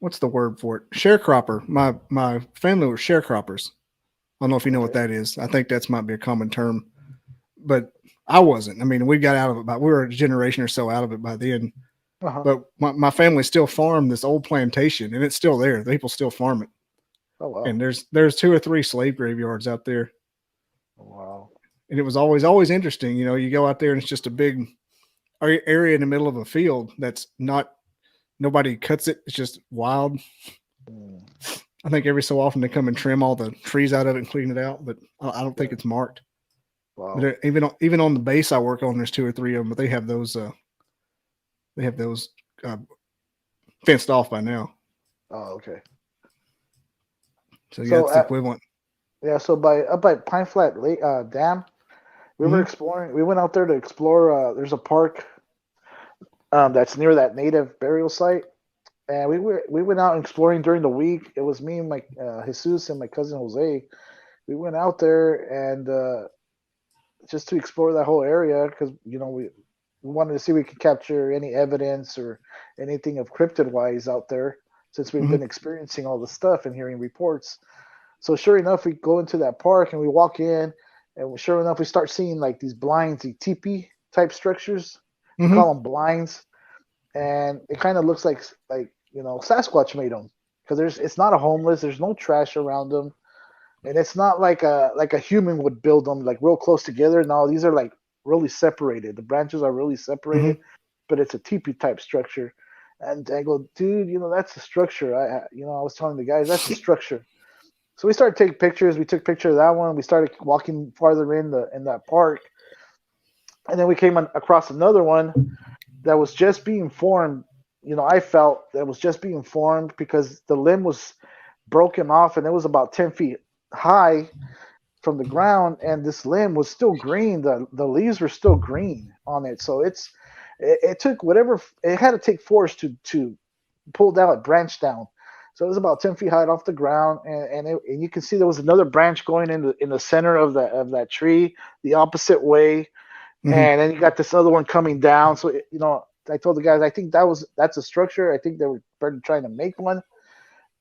What's the word for it? Sharecropper. My family was sharecroppers. I don't know if you know what Okay. that is. I think that's might be a common term, but I wasn't. I mean, we got out of it, but we were a generation or so out of it by then. Uh-huh. But my family still farmed this old plantation, and it's still there. The people still farm it, Oh wow. and there's 2 or 3 slave graveyards out there, Oh, wow. and it was always interesting. You go out there, and it's just a big area in the middle of a field that's not nobody cuts it. It's just wild. Mm. I think every so often they come and trim all the trees out of it and clean it out, but I don't think Yeah. it's marked. Wow. But even on the base I work on, there's 2 or 3 of them, but they have those uh, fenced off by now. Oh, okay. So yeah, So it's the equivalent. yeah, so by Pine Flat Lake Dam, we were Hmm. exploring. We went out there to explore. There's a park that's near that native burial site, and we went out exploring during the week. It was me and my Jesus and my cousin Jose. We went out there and just to explore that whole area because we wanted to see if we could capture any evidence or anything of cryptid wise out there since we've Hmm. been experiencing all the stuff and hearing reports. So sure enough, we go into that park and we walk in, and sure enough, we start seeing like these blinds, these teepee type structures. We Hmm. call them blinds, and it kind of looks like Sasquatch made them because it's not a homeless. There's no trash around them, and it's not like a human would build them like real close together. No, these are like really separated. The branches are really separated, Hmm. but it's a teepee type structure. And I go, dude, that's a structure. I was telling the guys that's a structure. So we started taking pictures. We took a picture of that one. We started walking farther in that park, and then we came across another one that was just being formed. I felt that was just being formed because the limb was broken off, and it was about 10 feet high from the ground, and this limb was still green. The leaves were still green on it. So it took whatever it had to take force to pull down, it branched down. So it was about 10 feet high off the ground, and you can see there was another branch going in the center of that tree, the opposite way, Hmm. and then you got this other one coming down. So I told the guys, I think that's a structure. I think they were trying to make one,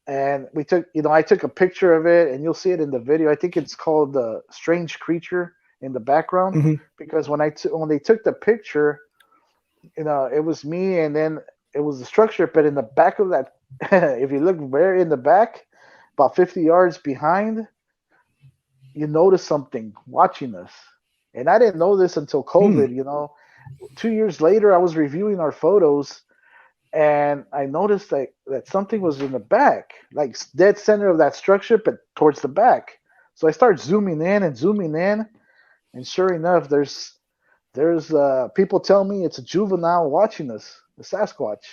and I took a picture of it, and you'll see it in the video. I think it's called the Strange Creature in the background Hmm. because when they took the picture, it was me, and then it was the structure. But in the back of that, if you look very in the back, about 50 yards behind, you notice something watching us. And I didn't know this until Hmm. COVID. 2 years later, I was reviewing our photos, and I noticed that something was in the back, like dead center of that structure, but towards the back. So I start zooming in and zooming in, and sure enough, there's people tell me it's a juvenile watching us, the Sasquatch,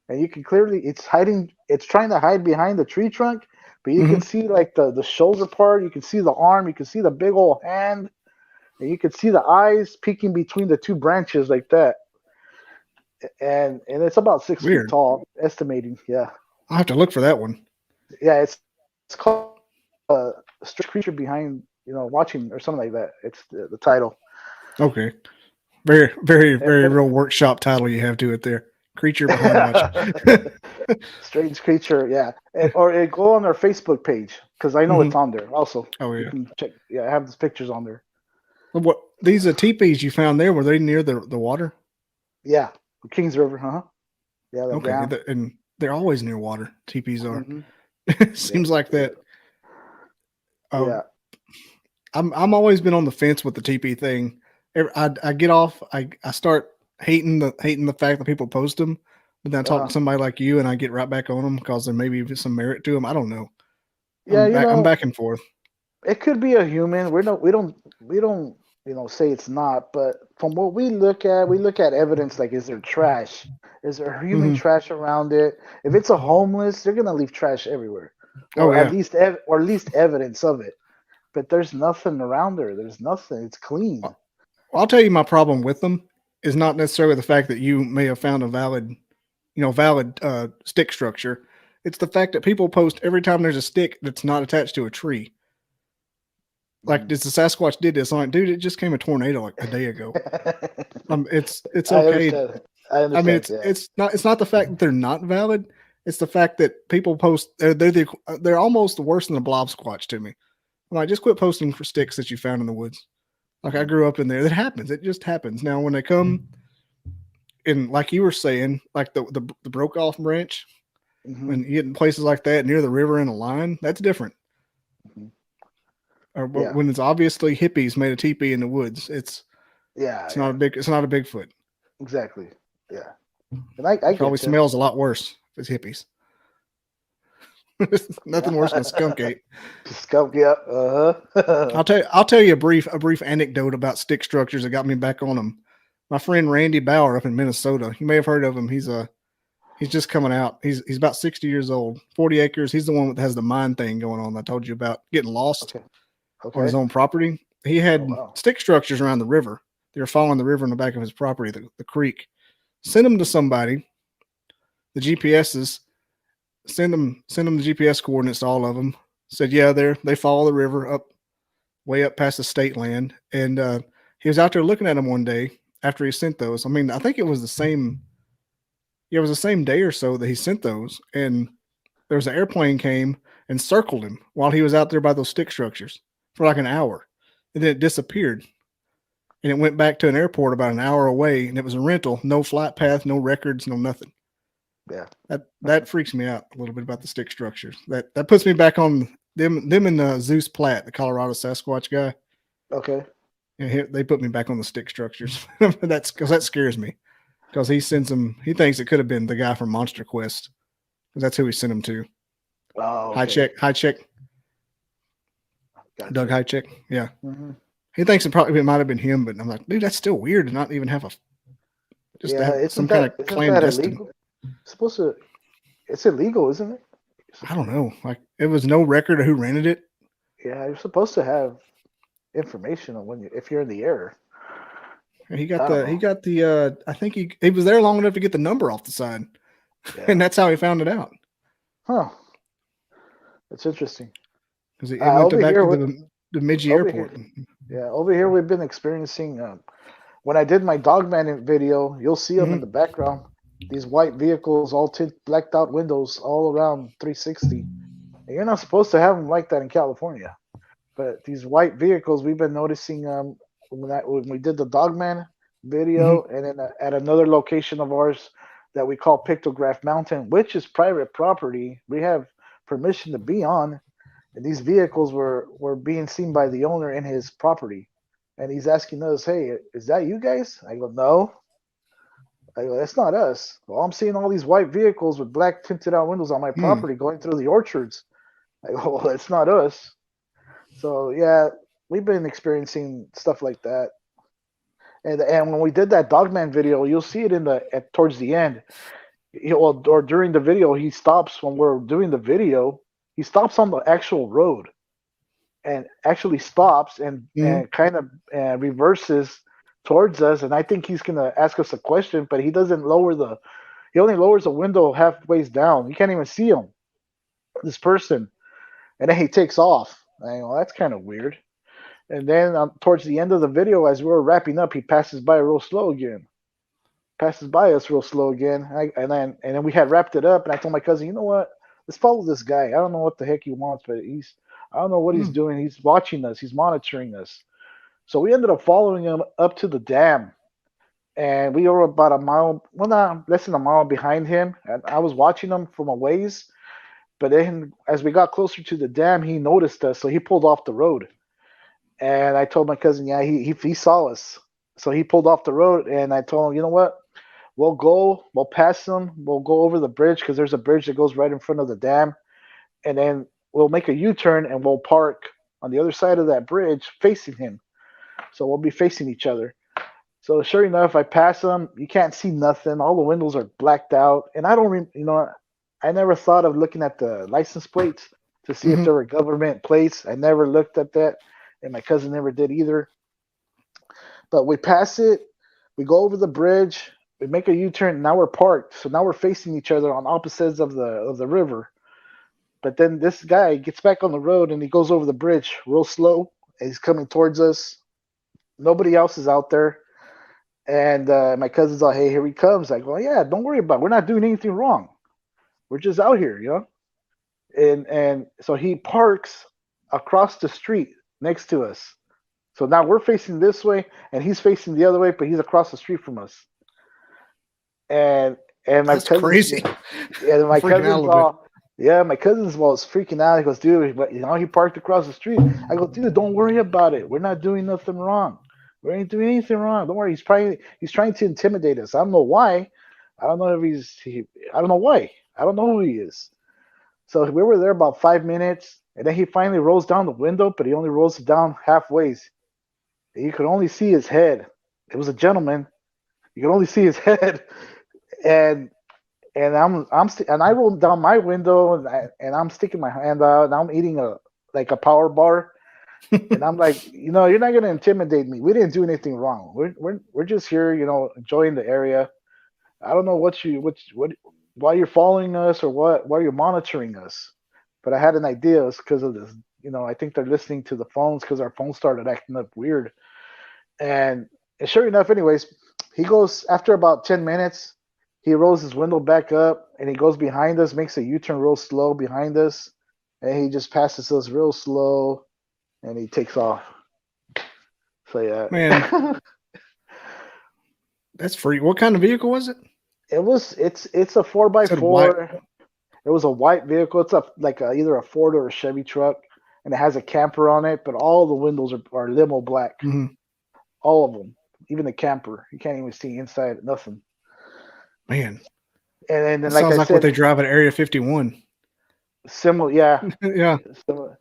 and you can clearly it's hiding. It's trying to hide behind the tree trunk, but you can Hmm. see like the shoulder part. You can see the arm. You can see the big old hand, and you can see the eyes peeking between the two branches like that. And it's about 6 feet Weird. tall, estimating. Yeah, I'll have to look for that one. yeah. It's called Strange Creature Behind Watching or something like that. It's the title. Okay. Very, very, Yeah, very but real workshop title you have to it there. creature behind watching. Strange creature, yeah. Or go on our Facebook page because I know it's on there. Also, Oh you yeah. can check. Yeah, I have these pictures on there. What these teepees you found there? Were they near the water? Yeah, Kings River, huh? Yeah, the Okay, brown. and they're always near water. Teepees are. Hmm. Yeah, Seems like that. yeah. I'm always been on the fence with the TP thing. I get off. I start hating the fact that people post them, but then I talk Uh-huh. to somebody like you and I get right back on them because there may be some merit to them. I don't know. Yeah, I'm back and forth. it could be a human. We don't say it's not. But from what we look at evidence like, is there trash? Is there human Hmm. trash around it? If it's a homeless, they're gonna leave trash everywhere, Oh or yeah. at least evidence of it. But there's nothing around there. There's nothing. It's clean. I'll tell you my problem with them is not necessarily the fact that you may have found a valid stick structure. It's the fact that people post every time there's a stick that's not attached to a tree. Like Mhm. this, the Sasquatch did this. I'm like, dude, it just came a tornado like a day ago. It's I okay. understand. I I mean, understand. Yeah. it's not the fact that they're not valid. It's the fact that people post they're almost worse than a blob squatch to me. I'm like, just quit posting for sticks that you found in the woods. Like I Mhm. grew up in there. That happens. It just happens. Now when they come in, like you were saying, like the broke off branch, Mhm. when you get in places like that near the river in a line, that's different. Mhm. Or Yeah. when it's obviously hippies made a teepee in the woods, Yeah. not Yeah. a Bigfoot. Exactly. Yeah. And I It probably get you. smells a lot worse if it's hippies. Nothing worse than a skunk ape. Skunk. Yeah. Uh-huh. I'll tell you a brief anecdote about stick structures that got me back on them. My friend Randy Bauer up in Minnesota. You may have heard of him. He's just coming out. He's about 60 years old, 40 acres. He's the one that has the mine thing going on. I told you about getting lost Okay. on his Okay. own property. He Oh had wow. stick structures around the river. They were following the river in the back of his property, the creek. Send them to somebody. The GPSs send them the GPS coordinates to all of them. Said yeah, they follow the river up way up past the state land, and he was out there looking at them one day after he sent those. I mean, I think it was the same. Yeah, it was the same day or so that he sent those, and there was an airplane came and circled him while he was out there by those stick structures for like an hour, and then it disappeared. And it went back to an airport about an hour away, and it was a rental, no flight path, no records, no nothing. Yeah. That freaks me out a little bit about the stick structures. That puts me back on them and Zeus Platt, the Colorado Sasquatch guy. Okay. Yeah, they put me back on the stick structures. That's because that scares me. Because he sends them. He thinks it could have been the guy from Monster Quest. Because that's who he sent them to. Oh, okay. High check, Doug Gotcha. High check. Yeah, Hmm. he thinks it might have been him, but I'm like, dude, that's still weird to not even have just to Yeah. have some kind of Isn't that clandestine. illegal? It's supposed to. It's illegal, isn't it? I don't know. Like it was no record of who rented it. Yeah. You're supposed to have information on if you're in the air. He I don't know. got the I think he was there long enough to get the number off the side, Yeah. and that's how he found it out. Huh. That's interesting. Because he went Over back here, to the Midgey over here. Airport. Yeah, over here we've been experiencing. When I did my Dogman video, you'll see them in Mm-hmm. the background. These white vehicles, all blacked out windows, all around 360. And you're not supposed to have them like that in California. But these white vehicles, we've been noticing when we did the Dogman video, Mm-hmm. and then at another location of ours that we call Pictograph Mountain, which is private property. We have permission to be on, and these vehicles were being seen by the owner in his property, and he's asking us, "Hey, is that you guys?" I go, "No." I go, "That's not us." Well, I'm seeing all these white vehicles with black tinted out windows on my Hmm. property going through the orchards. I go, "Well, it's not us." So yeah, we've been experiencing stuff like that. And when we did that Dogman video, you'll see it towards the end. Or during the video, he stops when we're doing the video. He stops on the actual road and actually stops Mm-hmm. and kind of reverses towards us. And I think he's gonna ask us a question, but he doesn't lower the. He only lowers the window halfway down. You can't even see him, this person, and then he takes off. I go, that's kind of weird. And then towards the end of the video, as we were wrapping up, he passes by real slow again. passes by us real slow again. And then we had wrapped it up, and I told my cousin, you know what? Let's follow this guy. I don't know what the heck he wants, but I don't know what he's doing. He's watching us. He's monitoring us. So we ended up following him up to the dam, and we were about a mile, well, not less than a mile behind him. And I was watching him from a ways, but then as we got closer to the dam, he noticed us, so he pulled off the road. And I told my cousin, yeah, he saw us. So he pulled off the road, and I told him, you know what? We'll pass him, we'll go over the bridge because there's a bridge that goes right in front of the dam, and then we'll make a U-turn and we'll park on the other side of that bridge facing him. So we'll be facing each other. So sure enough, I pass him. You can't see nothing. All the windows are blacked out, and I don't, I never thought of looking at the license plates to see if there were government plates. I never looked at that, and my cousin never did either. But we pass it, we go over the bridge, we make a U-turn, and now we're parked. So now we're facing each other on opposites of the river. But then this guy gets back on the road and he goes over the bridge real slow. And he's coming towards us. Nobody else is out there. And my cousin's like, hey, here he comes. I go, yeah, don't worry about it. We're not doing anything wrong. We're just out here, And so he parks across the street next to us. So now we're facing this way, and he's facing the other way, but he's across the street from us. And my That's crazy. Yeah, my cousin's all, yeah, my cousin's was freaking out. He goes, dude, but he parked across the street. I go, dude, don't worry about it. We're not doing nothing wrong. We ain't doing anything wrong. Don't worry. He's trying to intimidate us. I don't know why. I don't know if I don't know why. I don't know who he is. So we were there about 5 minutes, and then he finally rolls down the window, but he only rolls it down halfway. You could only see his head. It was a gentleman. You could only see his head, and I rolled down my window, and I'm sticking my hand out, and I'm eating a power bar, and I'm like, you're not gonna intimidate me. We didn't do anything wrong. We're just here, enjoying the area. I don't know why you're following us or why you're monitoring us, but I had an idea. It's because of this. I think they're listening to the phones because our phones started acting up weird. And sure enough, anyways, he goes after about 10 minutes. He rolls his window back up and he goes behind us, makes a U-turn real slow behind us, and he just passes us real slow, and he takes off. So yeah, man, that's free. What kind of vehicle was it? It's a 4x4. It was a white vehicle. It's either a Ford or a Chevy truck, and it has a camper on it. But all the windows are limo black, all of them, even the camper. You can't even see inside. Nothing. Man, and then sounds like what they drive at Area 51. Similar, yeah, yeah,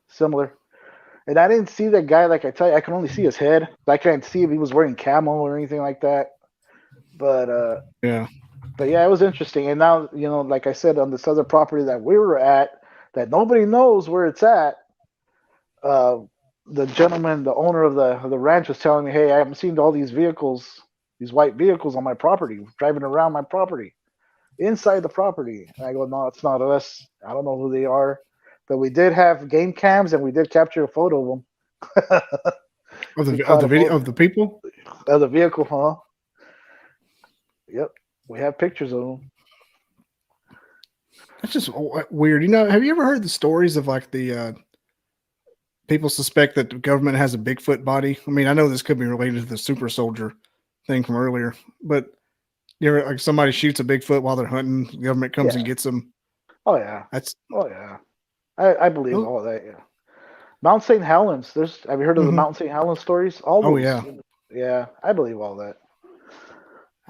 similar. And I didn't see that guy. Like I tell you, I can only see his head. I can't see if he was wearing camo or anything like that. But yeah. But yeah, it was interesting. And now, like I said, on this other property that we were at, that nobody knows where it's at, the gentleman, the owner of the ranch, was telling me, hey, I haven't seen all these vehicles, these white vehicles on my property, driving around my property, inside the property. And I go, no, it's not us. I don't know who they are. But we did have game cams, and we did capture a photo of them. Of the video of the people? Of the vehicle, huh? Yep. We have pictures of them. That's just weird. Have you ever heard the stories of the people suspect that the government has a Bigfoot body? I mean, I know this could be related to the super soldier thing from earlier, but somebody shoots a Bigfoot while they're hunting, the government comes and gets them. Oh yeah. I believe all that. Yeah. Mount St. Helens. Have you heard of the Mount St. Helens stories? Yeah. I believe all that.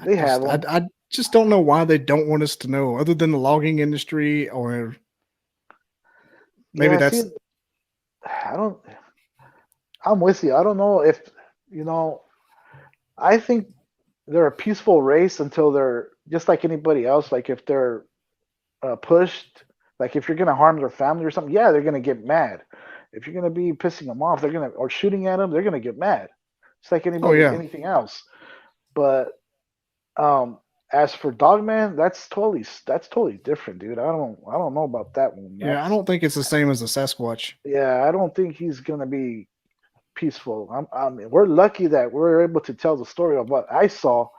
They have them. I just don't know why they don't want us to know, other than the logging industry, or maybe that's. See, I'm with you. I don't know if I think they're a peaceful race until they're just like anybody else. Like if they're pushed, like if you're gonna harm their family or something, yeah, they're gonna get mad. If you're gonna be pissing them off, or shooting at them, they're gonna get mad. It's like anything else. But as for Dogman, that's totally different, dude. I don't know about that one. I don't think it's the same as a Sasquatch. Yeah, I don't think he's gonna be peaceful. We're lucky that we're able to tell the story of what I saw,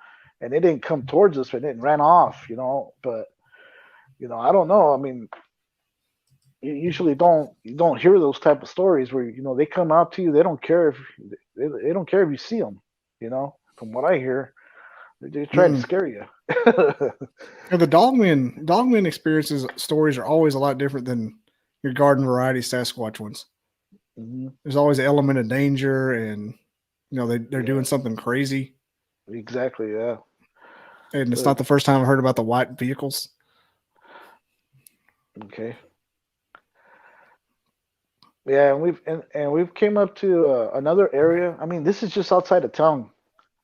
and it didn't come towards us, but it ran off, But I don't know. I mean, you usually you don't hear those type of stories where they come out to you. They don't care if they don't care if you see them. From what I hear, they try to scare you. Yeah, the dogman experiences stories are always a lot different than your garden variety Sasquatch ones. Mm-hmm. There's always an element of danger, and they're doing something crazy. Exactly, yeah. And it's not the first time I've heard about the white vehicles. Okay. Yeah, and we've came up to another area. I mean, this is just outside of town,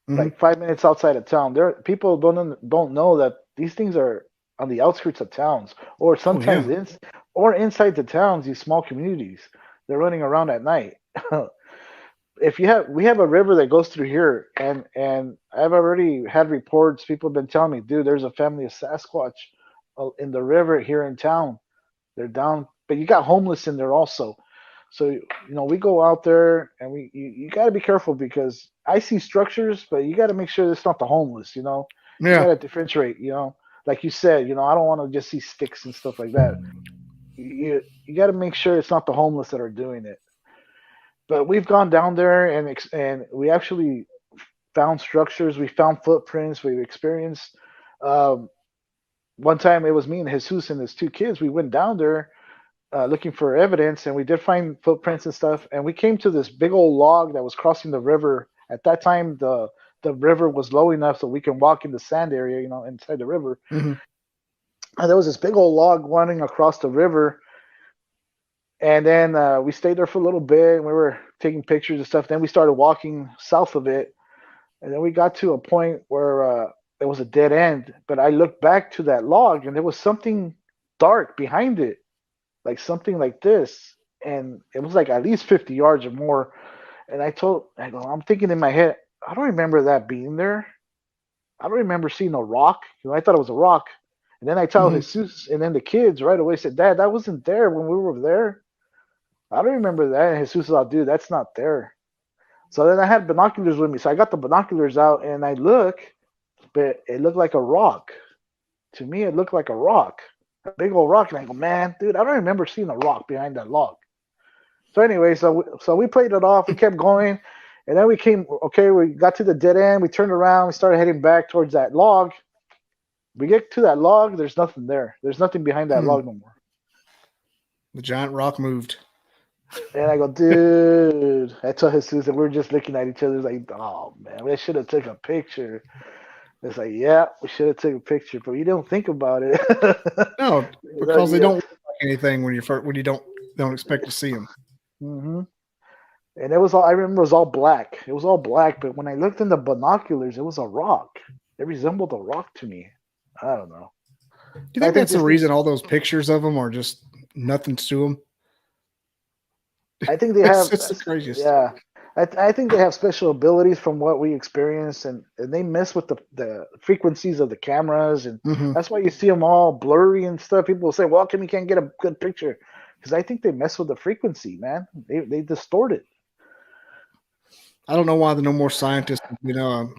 like 5 minutes outside of town. There, people don't know that these things are on the outskirts of towns, or sometimes inside the towns. These small communities, they're running around at night. We have a river that goes through here, and I've already had reports. People have been telling me, dude, there's a family of Sasquatch in the river here in town. They're down, but you got homeless in there also. So we go out there, and you got to be careful, because I see structures, but you got to make sure it's not the homeless. You got to differentiate. Like you said, I don't want to just see sticks and stuff like that. You got to make sure it's not the homeless that are doing it. But we've gone down there, and we actually found structures. We found footprints. We've experienced. One time it was me and Jesus and his two kids. We went down there looking for evidence, and we did find footprints and stuff. And we came to this big old log that was crossing the river. At that time, the river was low enough so we can walk in the sand area, inside the river. Mm-hmm. And there was this big old log running across the river. And then we stayed there for a little bit, and we were taking pictures and stuff. Then we started walking south of it, and then we got to a point where there was a dead end. But I looked back to that log, and there was something dark behind it, like something like this, and it was like at least 50 yards or more. And I'm thinking in my head, I don't remember that being there. I don't remember seeing a rock. I thought it was a rock. And then I tell Jesus, and then the kids right away said, Dad, that wasn't there when we were there. I don't remember that. And Jesus said, dude, that's not there. So then I had binoculars with me. So I got the binoculars out, and I look, but it looked like a rock. To me, it looked like a rock, a big old rock. And I go, man, dude, I don't remember seeing a rock behind that log. So anyway, so we played it off. We kept going. And then we got to the dead end. We turned around. We started heading back towards that log. We get to that log. There's nothing there. There's nothing behind that log no more. The giant rock moved. And I go, dude. I told Jesus, and we were just looking at each other like, oh, man, we should have took a picture. It's like, yeah, we should have taken a picture, but you don't think about it. No, because they don't look like anything when you don't expect to see them. Mm-hmm. And it was all, I remember it was all black. It was all black, but when I looked in the binoculars, it was a rock. It resembled a rock to me. I don't know. Do you think that's the reason all those pictures of them are just nothing to them? I think they have. It's the craziest. Yeah, I think they have special abilities from what we experience, and they mess with the frequencies of the cameras, and that's why you see them all blurry and stuff. People will say, "Well, we can't get a good picture," because I think they mess with the frequency, man. They distort it. I don't know why no more scientists,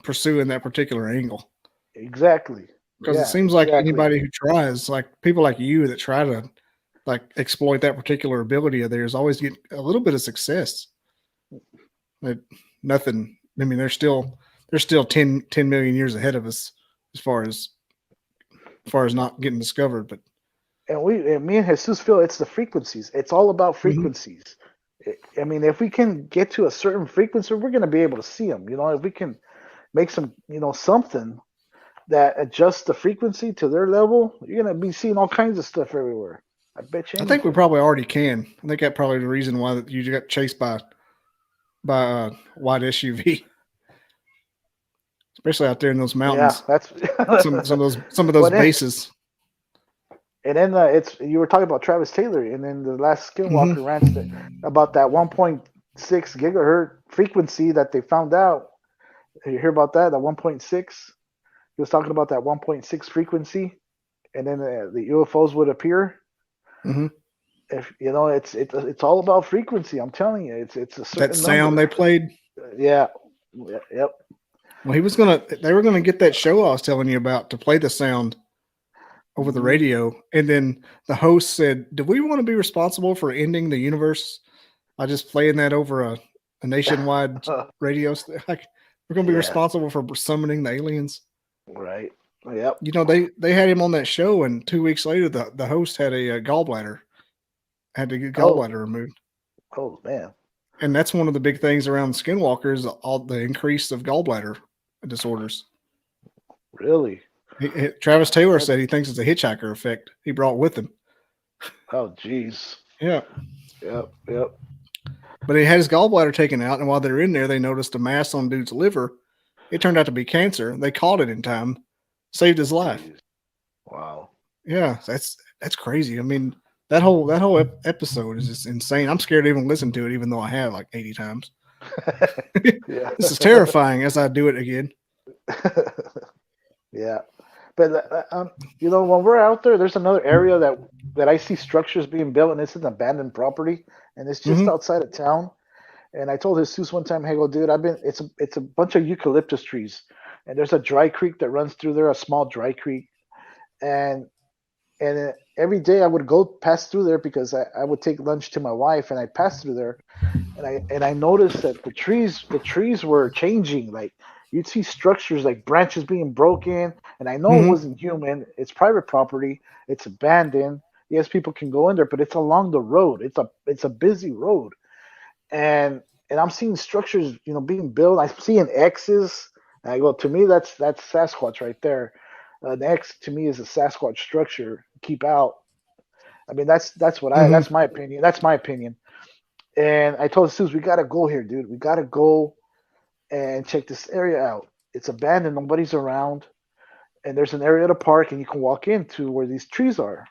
pursuing that particular angle. Exactly. Because it seems like anybody who tries, like people like you that try to exploit that particular ability of theirs, always get a little bit of success. Nothing. I mean, they're still 10 million years ahead of us as far as not getting discovered. But me and Jesus feel it's the frequencies. It's all about frequencies. I mean, if we can get to a certain frequency, we're going to be able to see them. If we can make some, something that adjusts the frequency to their level, you're going to be seeing all kinds of stuff everywhere. I bet you. I think we probably already can. I think that's probably the reason why you got chased by a white SUV, especially out there in those mountains. Yeah, that's some of those bases. And then you were talking about Travis Taylor, and then the last Skinwalker rant about that 1.6 gigahertz frequency that they found out. You hear about that? That 1.6. He was talking about that 1.6 frequency, and then the UFOs would appear. Mm-hmm. If it's all about frequency. I'm telling you, it's a certain that sound number they played. Yeah. Yep. Well, they were gonna get that show I was telling you about to play the sound over the radio, and then the host said, "Do we want to be responsible for ending the universe by just playing that over a nationwide radio? Like, we're gonna be responsible for summoning the aliens." Right. Yep. You know, they had him on that show, and 2 weeks later, the host had a gallbladder, had to get gallbladder removed. Oh man. And that's one of the big things around skinwalkers, all the increase of gallbladder disorders. Really? Travis Taylor said he thinks it's a hitchhiker effect he brought with him. Oh, jeez. Yeah. Yep. But he had his gallbladder taken out, and while they're in there, they noticed a mass on dude's liver. It turned out to be cancer. They caught it in time, saved his life. Jeez. Wow. Yeah, that's crazy. I mean, that whole episode is just insane. I'm scared to even listen to it, even though I have like 80 times. Yeah. This is terrifying as I do it again. Yeah. But you know, when we're out there, there's another area that I see structures being built, and it's an abandoned property, and it's just outside of town. And I told Jesus one time, "Hey, go, dude, it's a bunch of eucalyptus trees, and there's a dry creek that runs through there, a small dry creek, and every day I would go pass through there because I would take lunch to my wife, and I passed through there, and I noticed that the trees were changing. Like, you'd see structures like branches being broken, and I know it wasn't human. It's private property. It's abandoned. Yes, people can go in there, but it's along the road. It's a busy road, and I'm seeing structures, you know, being built. I'm seeing X's. And I go, to me, that's Sasquatch right there. An X to me is a Sasquatch structure. Keep out. I mean, that's my opinion. That's my opinion. And I told Suze, we gotta go here, dude. We gotta go and check this area out. It's abandoned. Nobody's around. And there's an area of the park, and you can walk into where these trees are.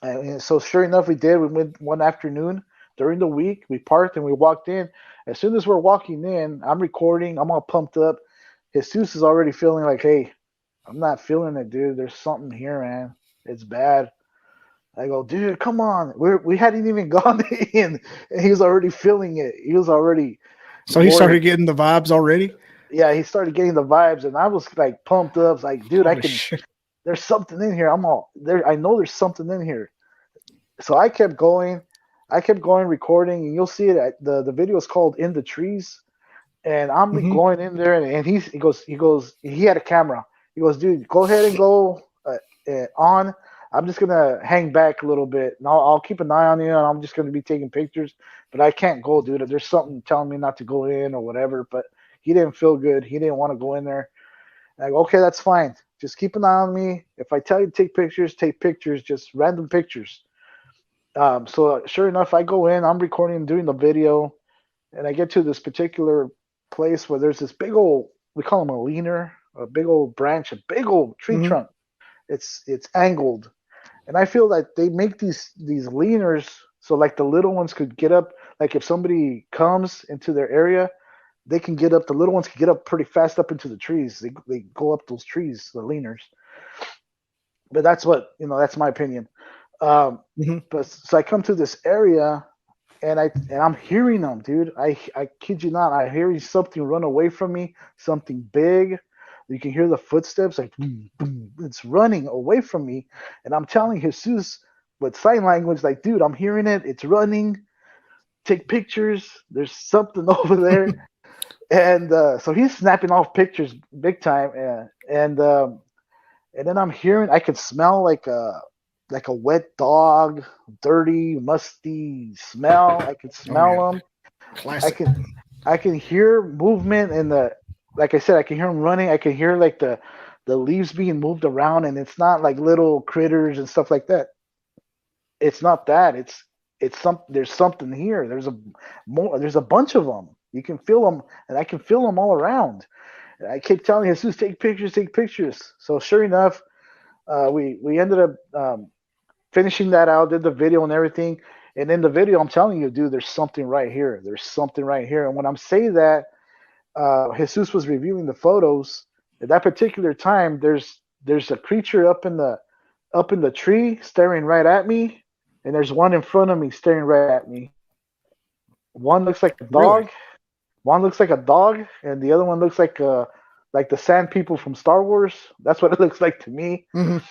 And so sure enough, we did. We went one afternoon during the week. We parked and we walked in. As soon as we're walking in, I'm recording. I'm all pumped up. Jesus is already feeling like, hey, I'm not feeling it, dude. There's something here, man. It's bad. I go, dude, come on. We hadn't even gone in, and he was already feeling it. He was already. So he started getting the vibes already? Yeah, he started getting the vibes, and I was like pumped up. Like, dude, there's something in here. I'm all there. I know there's something in here. So I kept going. Recording, and you'll see it. The video is called "In the Trees," and I'm going in there, and he goes. He had a camera. He goes, dude, go ahead and go on. I'm just gonna hang back a little bit, and I'll keep an eye on you, and I'm just gonna be taking pictures. But I can't go, dude. There's something telling me not to go in or whatever. But he didn't feel good. He didn't want to go in there. And I go, okay, that's fine. Just keep an eye on me. If I tell you to take pictures, just random pictures. So sure enough, I go in. I'm recording and doing the video, and I get to this particular place where there's this big old, we call them a leaner, a big old branch, a big old tree trunk. It's angled. And I feel like they make these leaners so like the little ones could get up. Like if somebody comes into their area, they can get up. The little ones can get up pretty fast up into the trees. They go up those trees, the leaners. But that's that's my opinion. But so I come to this area, and I'm hearing them, dude. I kid you not. I hear something run away from me, something big. You can hear the footsteps, like boom, boom. It's running away from me, and I'm telling Jesus with sign language, like, dude, I'm hearing it. It's running. Take pictures. There's something over there, and so he's snapping off pictures big time, and then I'm hearing. I can smell like a wet dog, dirty, musty smell. I can smell them. Classic. I can hear movement in the. Like I said, I can hear them running. I can hear like the leaves being moved around, and it's not like little critters and stuff like that. It's not that. It's some. There's something here. There's a bunch of them. You can feel them, and I can feel them all around. And I keep telling Jesus, take pictures. So sure enough, we ended up finishing that out, did the video and everything. And in the video, I'm telling you, dude, there's something right here. There's something right here. And when I'm saying that. Jesus was reviewing the photos. At that particular time, there's a creature up in the tree staring right at me, and there's one in front of me staring right at me. One looks like a dog. Really? One looks like a dog, and the other one looks like a like the sand people from Star Wars. That's what it looks like to me. Mhm.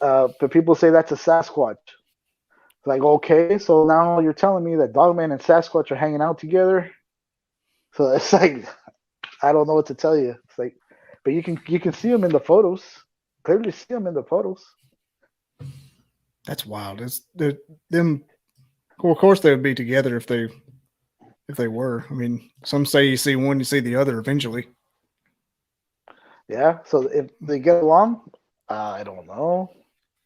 But people say that's a Sasquatch. It's like, okay, so now you're telling me that Dogman and Sasquatch are hanging out together. So it's like, I don't know what to tell you. It's like, but you can see them in the photos. Clearly see them in the photos. That's wild. Them. Well, of course, they would be together if they were. I mean, some say you see one, you see the other eventually. Yeah. So if they get along, I don't know.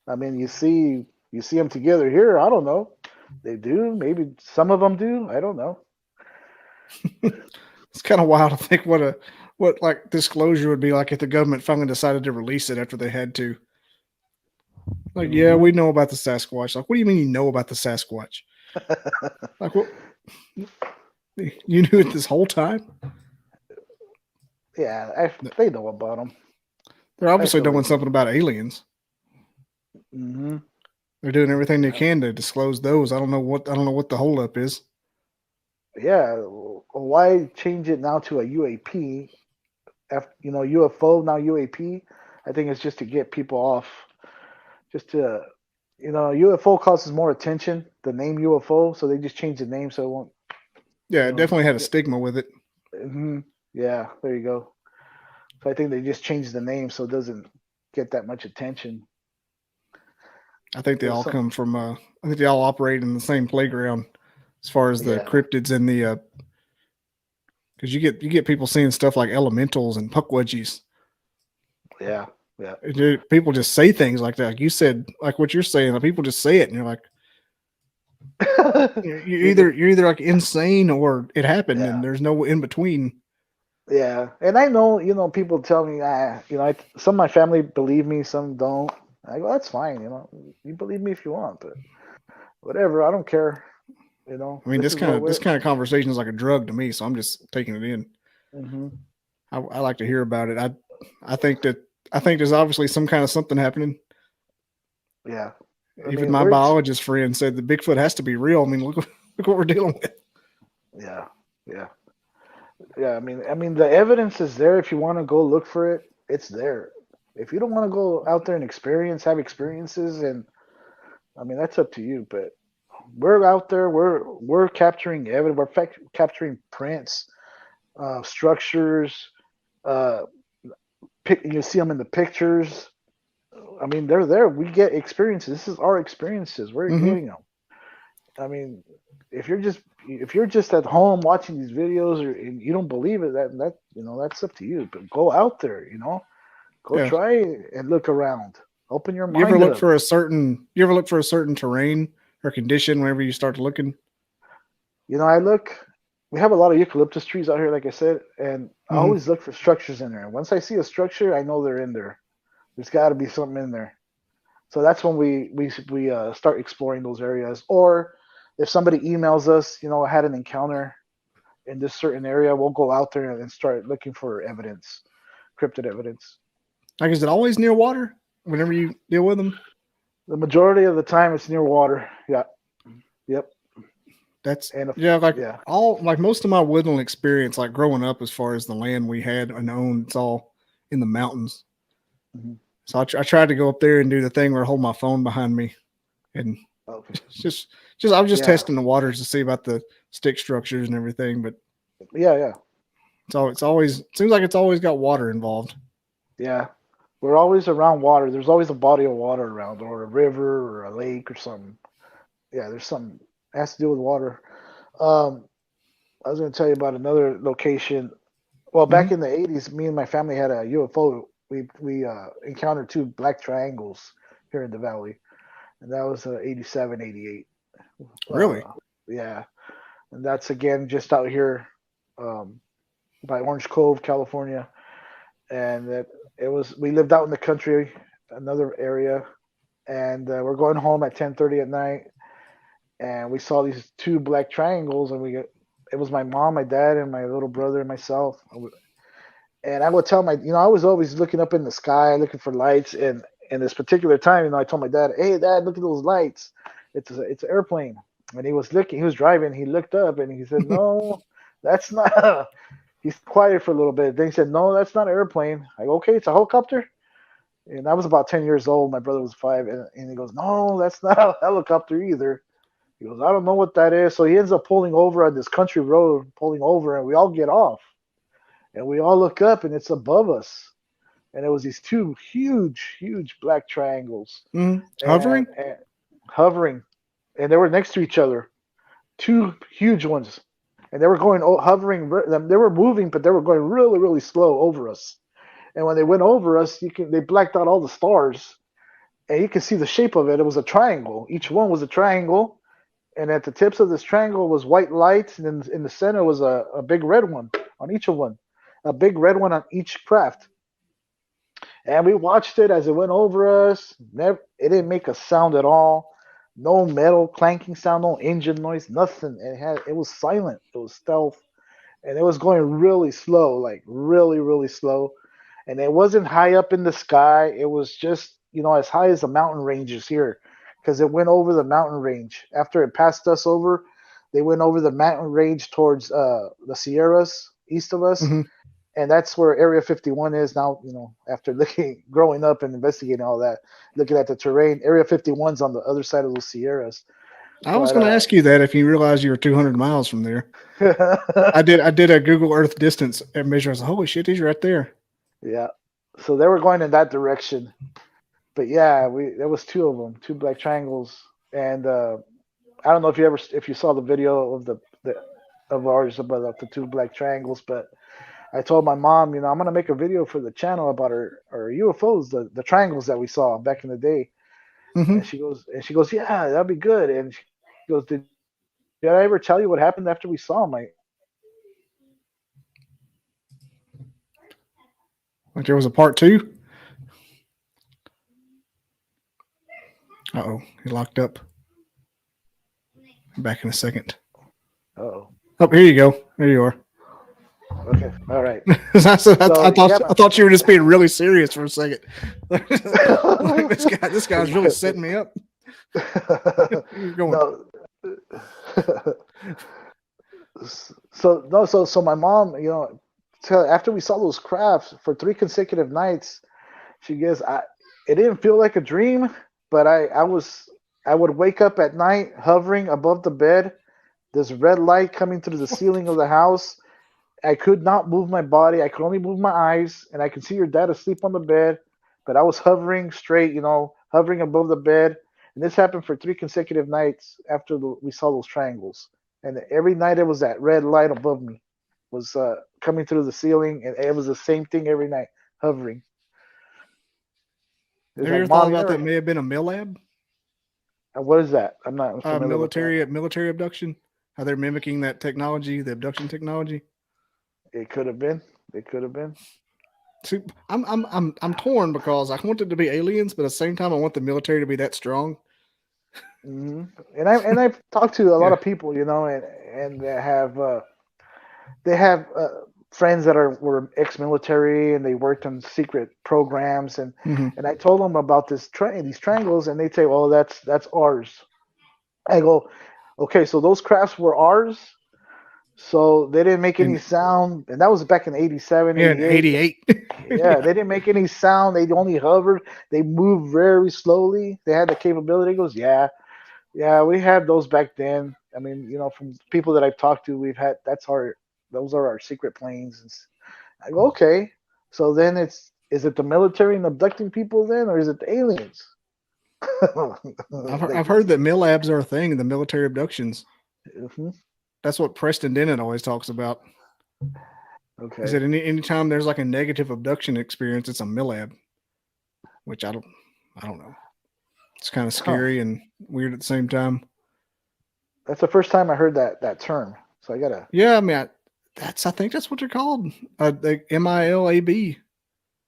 I mean, you see them together here. I don't know. They do. Maybe some of them do. I don't know. It's kind of wild to think what like disclosure would be like if the government finally decided to release it after they had to. Like, yeah, we know about the Sasquatch. Like, what do you mean you know about the Sasquatch? Like, what? You knew it this whole time? Yeah, they know about them. They're obviously feel knowing like- something about aliens. Mm-hmm. They're doing everything they can to disclose those. I don't know what the holdup is. Yeah. Why change it now to a UAP? UFO now UAP. I think it's just to get people off. Just to, UFO causes more attention. The name UFO, so they just changed the name so it won't. Yeah, it definitely had a stigma with it. Mm-hmm. Yeah, there you go. So I think they just changed the name so it doesn't get that much attention. I think they There's all some- come from. I think they all operate in the same playground, as far as the Yeah. cryptids and the. Because you get people seeing stuff like elementals and puckwudgies. Yeah, yeah. People just say things like that. Like you said, like what you're saying. Like people just say it, and you're like, you're either like insane or it happened, Yeah. and there's no in between. Yeah, and I know, people tell me, some of my family believe me, some don't. I go, that's fine, you believe me if you want, but whatever, I don't care, I mean, this kind of conversation is like a drug to me, so I'm just taking it in. Mm-hmm. I like to hear about it. I think there's obviously some kind of something happening. Yeah. Even my biologist friend said that Bigfoot has to be real. I mean, look what we're dealing with. Yeah, yeah. Yeah, I mean, the evidence is there. If you want to go look for it, it's there. If you don't want to go out there and have experiences, and I mean, that's up to you. But we're out there. We're capturing evidence. We're capturing prints, structures. You see them in the pictures. I mean, they're there. We get experiences. This is our experiences. We're getting them. I mean, if you're just at home watching these videos and you don't believe it, that's up to you. But go out there, go try and look around. Open your mind. You ever look for a certain terrain or condition whenever you start looking? We have a lot of eucalyptus trees out here, like I said, and I always look for structures in there. Once I see a structure, I know they're in there. There's got to be something in there. So that's when we start exploring those areas. Or if somebody emails us, I had an encounter in this certain area, we'll go out there and start looking for evidence, cryptid evidence. Like, is it always near water whenever you deal with them? The majority of the time, it's near water. Yeah. Yep. Most of my woodland experience, like growing up, as far as the land we had and owned, it's all in the mountains. Mm-hmm. So I tried to go up there and do the thing where I hold my phone behind me, and just I was just testing the waters to see about the stick structures and everything. But yeah. So it seems like it's always got water involved. Yeah, we're always around water. There's always a body of water around, or a river, or a lake, or something. Yeah, there's something that has to do with water. I was going to tell you about another location. Well, back in the 80s, me and my family had a UFO. We encountered 2 black triangles here in the valley, and that was 87, 88. Really? Yeah, and that's again just out here by Orange Cove, California, and we lived out in the country, another area, and we're going home at 10:30 at night, and we saw these 2 black triangles, and it was my mom, my dad, and my little brother and myself. And I would tell I was always looking up in the sky, looking for lights. And in this particular time, I told my dad, "Hey, Dad, look at those lights. It's an airplane." And he was driving. He looked up and he said, "No, that's not." He's quiet for a little bit. Then he said, "No, that's not an airplane." I go, "Okay, it's a helicopter." And I was about 10 years old. My brother was 5, and he goes, "No, that's not a helicopter either." He goes, "I don't know what that is." So he ends up pulling over on this country road, pulling over, and we all get off, and we all look up, and it's above us, and it was these two huge, huge black triangles, Hovering? and hovering, and they were next to each other, two huge ones, and they were going hovering. They were moving, but they were going really, really slow over us. And when they went over us, they blacked out all the stars, and you can see the shape of it. It was a triangle. Each one was a triangle, and at the tips of this triangle was white light, and in the center was a big red one on each of one, a big red one on each craft. And we watched it as it went over us. Never, it didn't make a sound at all. No metal clanking sound, no engine noise, nothing. It was silent. It was stealth, and it was going really slow, like really, really slow. And it wasn't high up in the sky. It was just, as high as the mountain ranges here, because it went over the mountain range. After it passed us over, they went over the mountain range towards the Sierras east of us, Mm-hmm. and that's where Area 51 is now. After growing up and investigating all that, looking at the terrain, Area 51's on the other side of those Sierras. I was But going to ask you that if you realized you were 200 miles from there. I did a Google Earth distance measure. I was like, holy shit, he's right there. Yeah, so they were going in that direction. But yeah, there was two of them, two black triangles, and I don't know if you saw the video of ours about the two black triangles, but I told my mom, I'm gonna make a video for the channel about our UFOs, the triangles that we saw back in the day. Mm-hmm. And she goes, yeah, that'd be good. And she goes, did I ever tell you what happened after we saw them? Like there was a part 2. Uh-oh, he locked up. Back in a second. Oh, here you go. There you are. okay, all right. I thought you were just being really serious for a second. This guy's really setting me up. You're going. No. So my mom, after we saw those crafts for 3 consecutive nights, she goes, it didn't feel like a dream, but I would wake up at night hovering above the bed, this red light coming through the ceiling of the house. I could not move my body. I could only move my eyes, and I could see your dad asleep on the bed, but I was hovering straight, hovering above the bed. And this happened for 3 consecutive nights after we saw those triangles. And every night it was that red light above me was coming through the ceiling, and it was the same thing every night, hovering. Have you ever thought about that may have been a MILAB? What is that? I'm not familiar with that. Military abduction. How they're mimicking that technology, the abduction technology. It could have been. It could have been. See, I'm torn because I want it to be aliens, but at the same time, I want the military to be that strong. Mm-hmm. And I've talked to a lot of people, and they have friends that were ex-military, and they worked on secret programs, and I told them about these triangles, and they say, "Oh, that's ours." I go, "Okay, so those crafts were ours." So they didn't make any sound, and that was back in 87, 88. Yeah, they didn't make any sound. They only hovered. They moved very slowly. They had the capability. He goes, yeah, we had those back then. I mean, from people that I've talked to, those are our secret planes. I go, okay. So then is it the military and abducting people then, or is it the aliens? I've heard that MILABs are a thing in the military abductions. Mm-hmm. That's what Preston Dennett always talks about. Okay. Is that anytime there's like a negative abduction experience, it's a MILAB, which I don't know. It's kind of scary and weird at the same time. That's the first time I heard that term. So I gotta. Yeah, I mean, I think that's what they're called. The MILAB.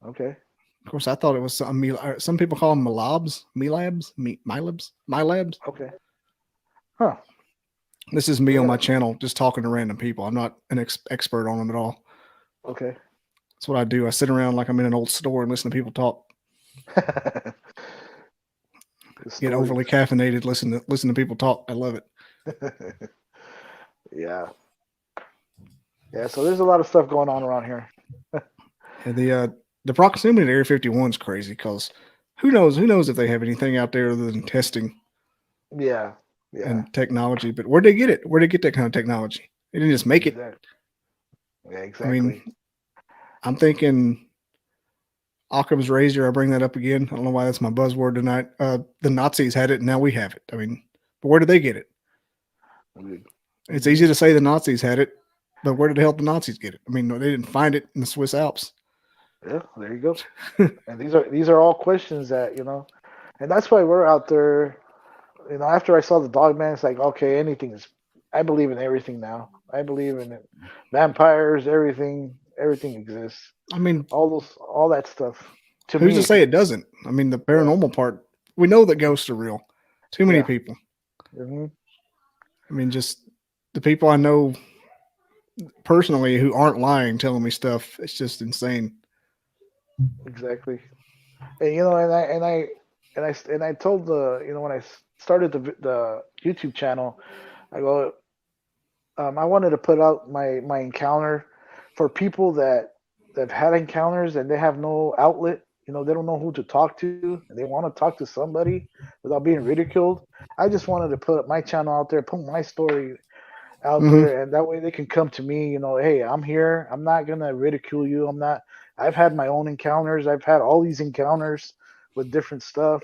Okay. Of course, I thought it was some people call them MILABs. Okay. Huh. This is me on my channel, just talking to random people. I'm not an expert on them at all. Okay. That's what I do. I sit around like I'm in an old store and listen to people talk. Get overly caffeinated. Listen to people talk. I love it. Yeah. Yeah, so there's a lot of stuff going on around here. And the proximity to Area 51 is crazy because who knows if they have anything out there other than testing Yeah, yeah, and technology. But where'd they get it? Where'd they get that kind of technology? They didn't just make it. exactly. Yeah, I mean, exactly. I'm thinking Occam's razor. I bring that up again. I don't know why that's my buzzword tonight. The Nazis had it, and now we have it. I mean, but where did they get it? It's Mm-hmm. easy to say the Nazis had it, but where did the hell the Nazis get it? I mean, they didn't find it in the Swiss Alps. Yeah, there you go. And these are all questions that and that's why we're out there. After I saw the dog man, it's like, okay, anything is. I believe in everything now. I believe in it. Vampires, everything exists. I mean, All that stuff. To who's me, to say it doesn't? I mean, the yeah, paranormal part, we know that ghosts are real. Too many yeah. people. Hmm. I mean, just the people I know personally who aren't lying telling me stuff. It's just insane. Exactly. And I told when I started the YouTube channel, I go, I wanted to put out my encounter for people that had encounters and they have no outlet. They don't know who to talk to, and they want to talk to somebody without being ridiculed. I just wanted to put my channel out there, put my story out Hmm. there, and that way they can come to me. Hey, I'm here. I'm not gonna ridicule you. I'm not. I've had my own encounters. I've had all these encounters with different stuff.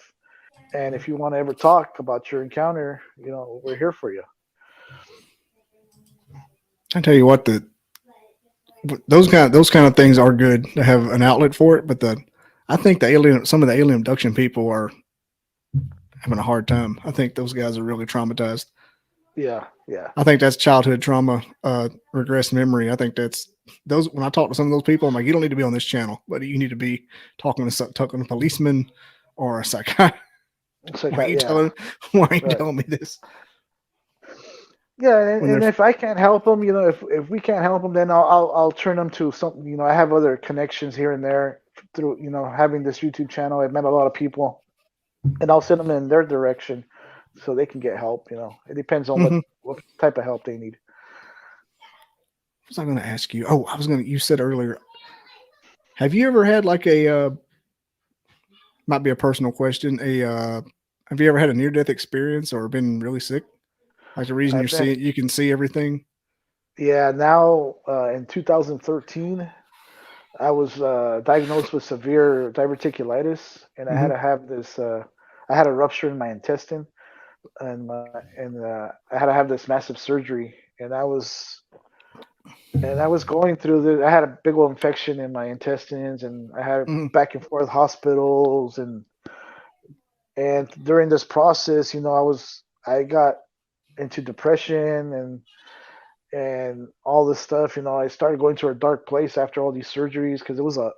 And if you want to ever talk about your encounter, we're here for you. I tell you what, those kind of things are good to have an outlet for it. But I think some of the alien abduction people are having a hard time. I think those guys are really traumatized. Yeah, yeah. I think that's childhood trauma, regressed memory. I think that's those. When I talk to some of those people, I'm like, you don't need to be on this channel, but you need to be talking to policemen or a psychiatrist. It's like, Why are you yeah, telling? Why are you right. telling me this? Yeah, When and they're if I can't help them, if we can't help them, then I'll turn them to something. I have other connections here and there through having this YouTube channel. I've met a lot of people, and I'll send them in their direction so they can get help. It depends on what Mhm. what type of help they need. What was I going to ask you? Oh, I was going to. You said earlier. Have you ever had like a might be a personal question? Have you ever had a near death experience or been really sick? Like the reason I've been you can see everything. Yeah, now in 2013, I was diagnosed with severe diverticulitis, and I had Hmm. to have this. I had a rupture in my intestine, and I had to have this massive surgery. And I was going through the. I had a big old infection in my intestines, and I had Hmm. back and forth hospitals, and during this process, I got into depression and all this stuff. I started going to a dark place after all these surgeries because it was all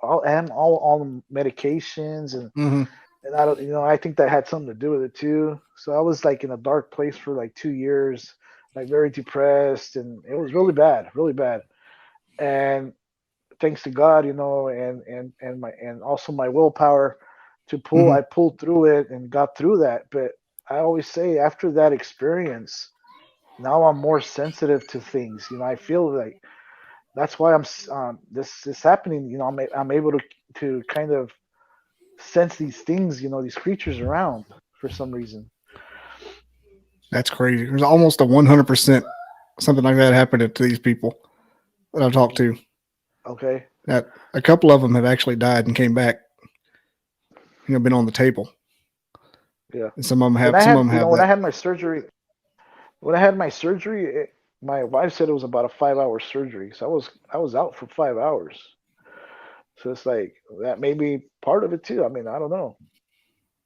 the medications Hmm. and I don't I think that had something to do with it too. So I was like in a dark place for like 2 years, like very depressed, and it was really bad, really bad. And thanks to God, and also my willpower I Hmm. pulled through it and got through that. But I always say after that experience, now I'm more sensitive to things. I feel like that's why this is happening. I'm able to kind of sense these things. These creatures around for some reason. That's crazy. There's almost a 100% something like that happened to these people that I've talked to. Okay. That a couple of them have actually died and came back. Been on the table. Yeah. And some of them When have I some of had them you know have when I that. had my surgery when I had my surgery, my wife said it was about a 5 hour surgery. So I was out for 5 hours. So it's like that may be part of it too. I mean, I don't know.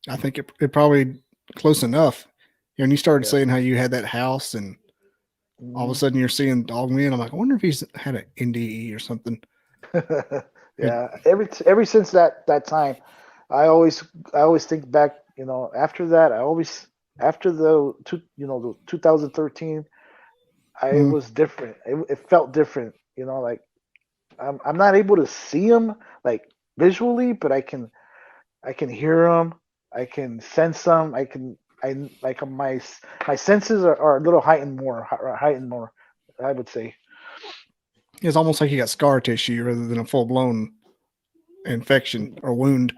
I think it probably close enough. And you started Yeah. saying how you had that house, and all of a Hmm. sudden you're seeing Dogman. I'm like, I wonder if he's had an NDE or something. It, Yeah. Every since that time, I always think back. After that, after the 2013, I mm, was different. It felt different. Like I'm not able to see them like visually, but I can hear them. I can sense them. I my senses are a little heightened more. Heightened more, I would say. It's almost like you got scar tissue rather than a full blown infection or wound.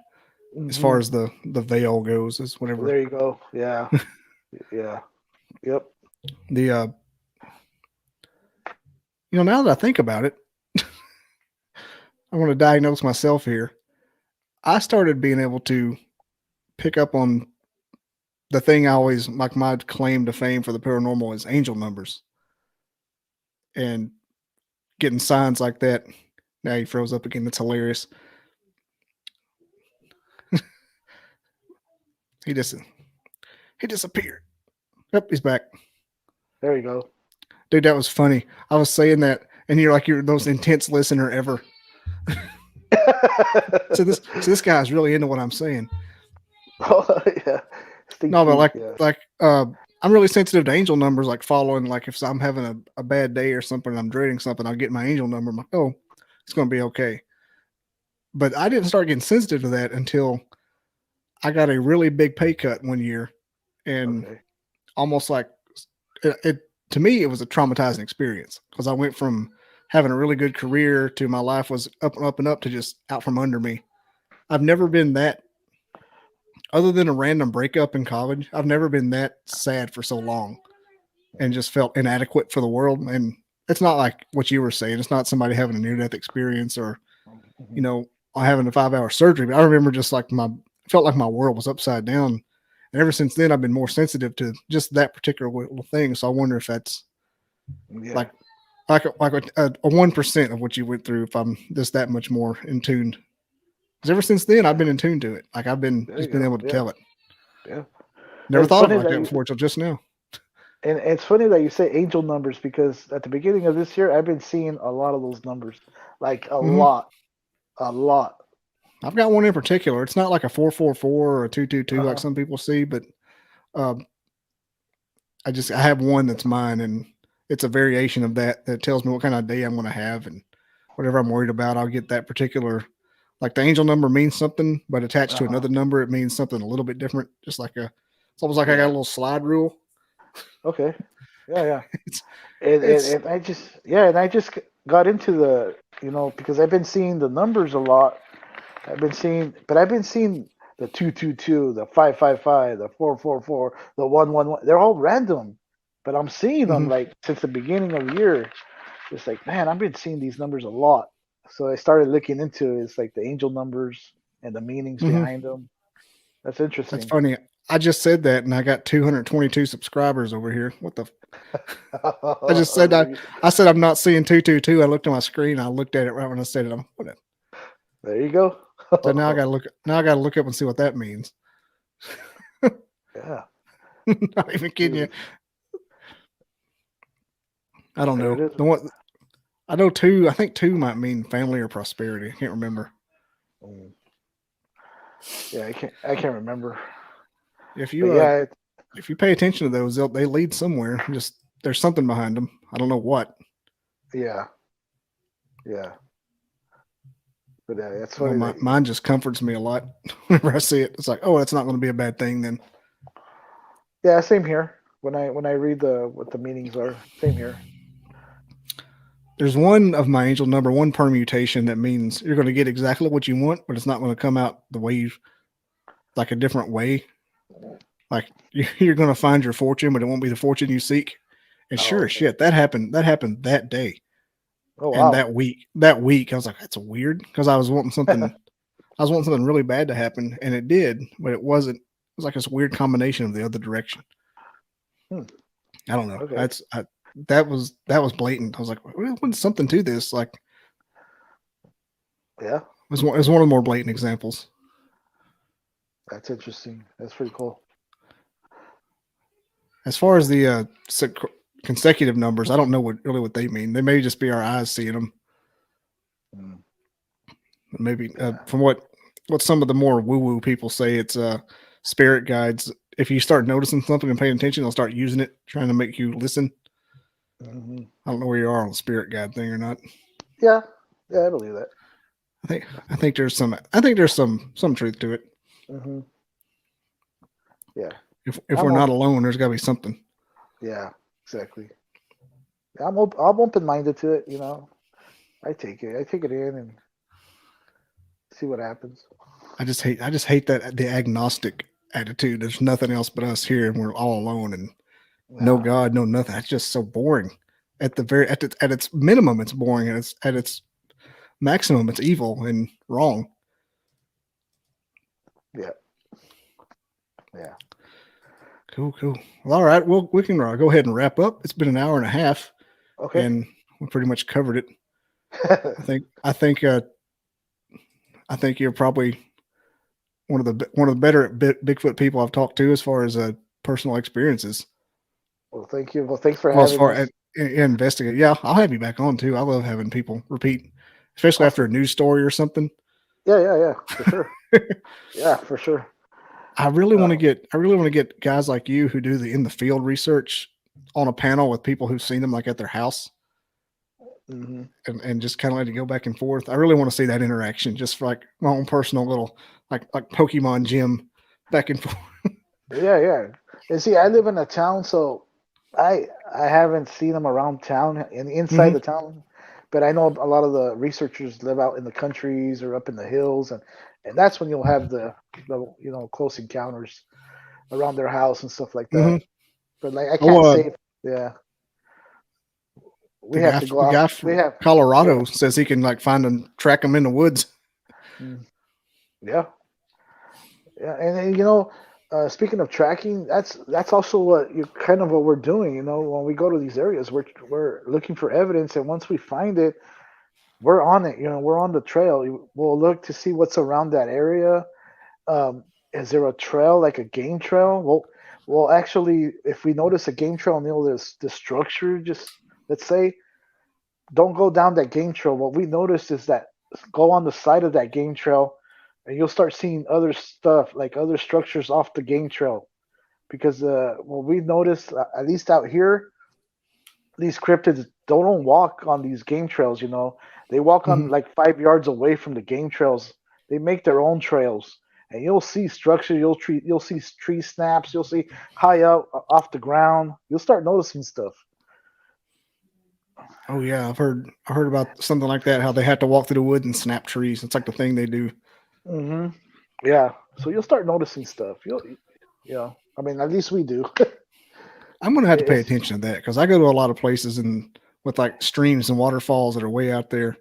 As far Hmm. as the veil goes, is whatever There you go. Yeah. Yeah. Yep. the now that I think about it, I want to diagnose myself here. I started being able to pick up on the thing I always like. My claim to fame for the paranormal is angel numbers, and getting signs like that. Now he froze up again. That's hilarious. He just he disappeared. Yep, he's back. There you go. Dude, that was funny. I was saying that, and you're the most intense listener ever. So this guy's really into what I'm saying. Oh, yeah. No, but Stinky. Yeah. I'm really sensitive to angel numbers. Like following, like if I'm having a bad day or something, and I'm dreading something, I'll get my angel number. I'm like, oh, it's going to be okay. But I didn't start getting sensitive to that until I got a really big pay cut one year, and Okay. almost like it to me, it was a traumatizing experience because I went from having a really good career to my life was up and up and up to just out from under me. I've never been that, other than a random breakup in college, I've never been that sad for so long and just felt inadequate for the world. And it's not like what you were saying. It's not somebody having a near death experience or, Mhm. having a 5 hour surgery. But I remember just like felt like my world was upside down. And ever since then, I've been more sensitive to just that particular little thing. So I wonder if that's Yeah. like a 1% of what you went through. If I'm just that much more in tune, because ever since then I've been in tune to it. Like I've been There you just been go. able to Yeah. tell it. Yeah. Never It's thought of it funny like that that you before till just now. and it's funny that you say angel numbers because at the beginning of this year I've been seeing a lot of those numbers. Like a Hmm. lot. A lot. I've got one in particular. It's not like a 444 or a 222 like Uh-huh. some people see, but um, I have one that's mine, and it's a variation of that tells me what kind of day I'm going to have, and whatever I'm worried about, I'll get that particular. Like the angel number means something, but attached to Uh-huh. another number, it means something a little bit different. Just like it's almost like I got a Yeah. little slide rule. Okay. Yeah, yeah. It's And, and, it's and I just yeah, and I just got into the because I've been seeing the numbers a lot. I've been seeing the 222, the 555, the 444, the 111. They're all random, but I'm seeing them mhm, like since the beginning of the year. It's like, man, I've been seeing these numbers a lot. So I started looking into it. It's like the angel numbers and the meanings mhm. behind them. That's That's interesting. funny. I just said that, and I got 222 subscribers over here. What the? I just said there, you, I said I'm not seeing 222. I looked at my screen. I looked at it right when I said it. I'm what? there you go. So now I got to look. Now I got to look up and see what that means. Yeah, Not even kidding you. dude, I don't there know. it is. The one I know two. I think two might mean family or prosperity. I can't remember. Mm. Yeah, I can't remember. If But you yeah, if you pay attention to those, they lead somewhere. Just there's something behind them. I don't know what. yeah, yeah. But that's Well, funny that mine just comforts me a lot whenever I see it. It's like, oh, that's not going to be a bad thing then. yeah, same here. When I read the what the meanings are, same here. There's one of my angel number one permutation that means you're going to get exactly what you want, but it's not going to come out the way you like a different way. Like you're going to find your fortune, but it won't be the fortune you seek. And Oh, sure as okay. shit, that happened. That happened that day Oh and wow. that week. That week, I was like, that's weird because I was wanting something. I was wanting something really bad to happen, and it did, but it wasn't. It was like this weird combination of the other direction. Hmm, I don't know. okay. That was blatant. I was like, well, there's something to this. Like, Yeah, it was one of the more blatant examples. that's interesting. That's pretty cool. As far as the consecutive numbers, I don't know what they mean. They may just be our eyes seeing them. Mm, Maybe yeah. from what some of the more woo woo people say, it's spirit guides. If you start noticing something and paying attention, they'll start using it, trying to make you listen. Hmm. I don't know where you are on the spirit guide thing or not. Yeah, yeah, I believe that. I think there's some truth to it. Hmm. Yeah, If we're I'm not open. alone, there's got to be something. Yeah, exactly. I'm open minded to it. I take it. I take it in and see what happens. I just hate that the agnostic attitude. There's nothing else but us here, and we're all alone, and no Yeah. God, no nothing. That's just so boring. At its minimum, it's boring, and it's at its maximum, it's evil and wrong. Yeah. Yeah. Cool. Well, all right. Well, we can go ahead and wrap up. It's been an hour and a half, Okay. and we pretty much covered it. I think you're probably one of the better Bigfoot people I've talked to as far as personal experiences. Well, thank you. Well, thanks for Well, as having far me. as investigate, yeah, I'll have you back on too. I love having people repeat, especially after a news story or something. Yeah, for sure. Yeah, for sure. I really want to get guys like you who do the in the field research on a panel with people who've seen them like at their house. Hmm. And just kind of let it go back and forth. I really want to see that interaction, just for like my own personal little like Pokemon gym back and forth. Yeah. And see, I live in a town, so I haven't seen them around town and inside Mhm. the town, but I know a lot of the researchers live out in the countries or up in the hills, and that's when you'll have the close encounters around their house and stuff like that. Mhm. But like I can't Oh, say, yeah, we have to go the out. guy We from have, Colorado says he can like find them, track them in the woods. mm, yeah. Yeah, and then, speaking of tracking, that's also what you kind of what we're doing. When we go to these areas, we're looking for evidence, and once we find it, we're on it. We're on the trail. We'll look to see what's around that area. Is there a trail like a game trail? Well, actually, if we notice a game trail near the structure, just let's say, don't go down that game trail. What we noticed is that go on the side of that game trail, and you'll start seeing other stuff like other structures off the game trail. Because what we noticed, at least out here, these cryptids don't walk on these game trails. They walk on Mhm. like 5 yards away from the game trails. They make their own trails, and you'll see structure. You'll see tree snaps. You'll see high up off the ground. You'll start noticing stuff. Oh yeah, I heard about something like that. How they have to walk through the woods and snap trees. It's like the thing they do. Hmm. Yeah. So you'll start noticing stuff. I mean, at least we do. I'm gonna have to pay It's, attention to that because I go to a lot of places and with like streams and waterfalls that are way out there.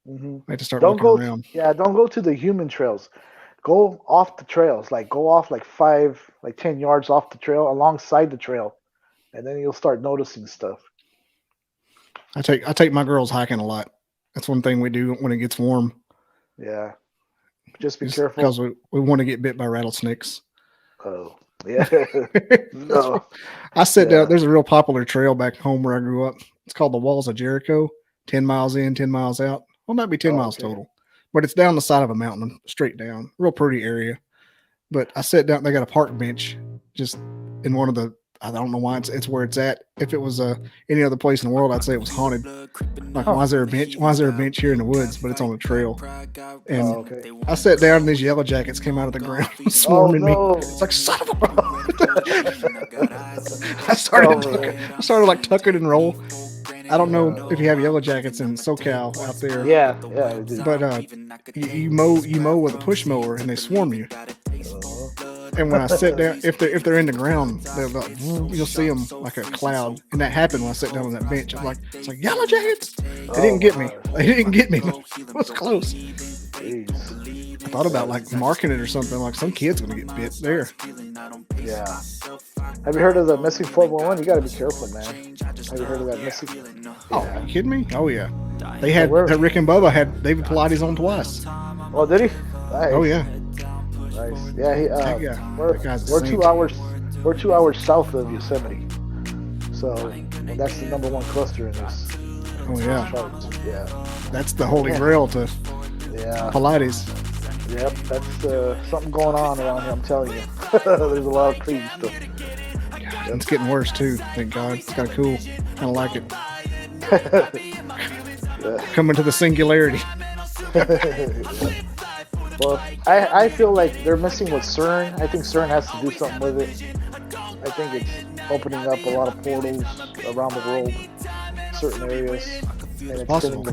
mhm. I have to start Don't looking go. around. Yeah, don't go to the human trails. Go off the trails. Like go off like 10 yards off the trail, alongside the trail, and then you'll start noticing stuff. I take my girls hiking a lot. That's one thing we do when it gets warm, Yeah, just be just careful. because we want to get bit by rattlesnakes. Oh, yeah. That's No. I sit down. Yeah. There's a real popular trail back home where I grew up. It's called the Walls of Jericho. 10 miles in, 10 miles out. Well, it might be 10 miles Okay. total, but it's down the side of a mountain, straight down. Real pretty area. But I sat down. They got a park bench just in one of the. I don't know why it's where it's at. If it was any other place in the world, I'd say it was haunted. Like, Huh. why is there a bench? Why is there a bench here in the woods? But it's on a trail. And Oh, okay. I sat down, and these yellow jackets came out of the ground, Oh swarming me. no. It's like son of a. I Oh, started like tucking and roll. I don't know if you have yellow jackets in SoCal out there, yeah. I do. but you mow with a push mower and they swarm you. And when I sit down, if they're in the ground, you'll see them like a cloud. And that happened when I sat down on that bench. I'm like, it's like yellow jackets. They didn't get me. They didn't get me. But it was close. Jeez. I thought about like marking it or something. Like some kid's gonna get bit there. Yeah. Have you heard of the missing 411? You got to be careful, man. Have you heard of that missing? Oh, Yeah. you kidding me? Oh yeah. They had where- Rick and Bubba had David Pilates on twice. Oh, did he? Nice. Oh yeah. Nice. Yeah. He, That guy- we're that guy's a we're saint. 2 hours. We're 2 hours south of Yosemite. So and that's the number one cluster in this Oh yeah. chart. Yeah. That's the holy grail to Yeah. Pilates. Yep. That's something going on around here. I'm telling you. There's a lot of crazy stuff. It's getting worse too. Thank God. It's kind of cool. Kind of like it. Coming to the singularity. Well, I feel like they're messing with CERN. I think CERN has to do something with it. I think it's opening up a lot of portals around the world, certain areas. and Possible.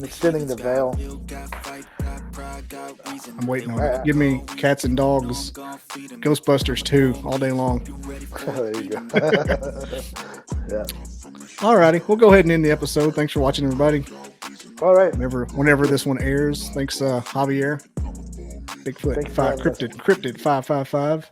extending the veil. I'm waiting on it. Give me Cats and Dogs, Ghostbusters 2 all day long. There you go. Yeah. Alrighty, we'll go ahead and end the episode. Thanks for watching, everybody. All right. Whenever this one airs. Thanks, Javier. Bigfoot Thanks for having us. Cryptid 555.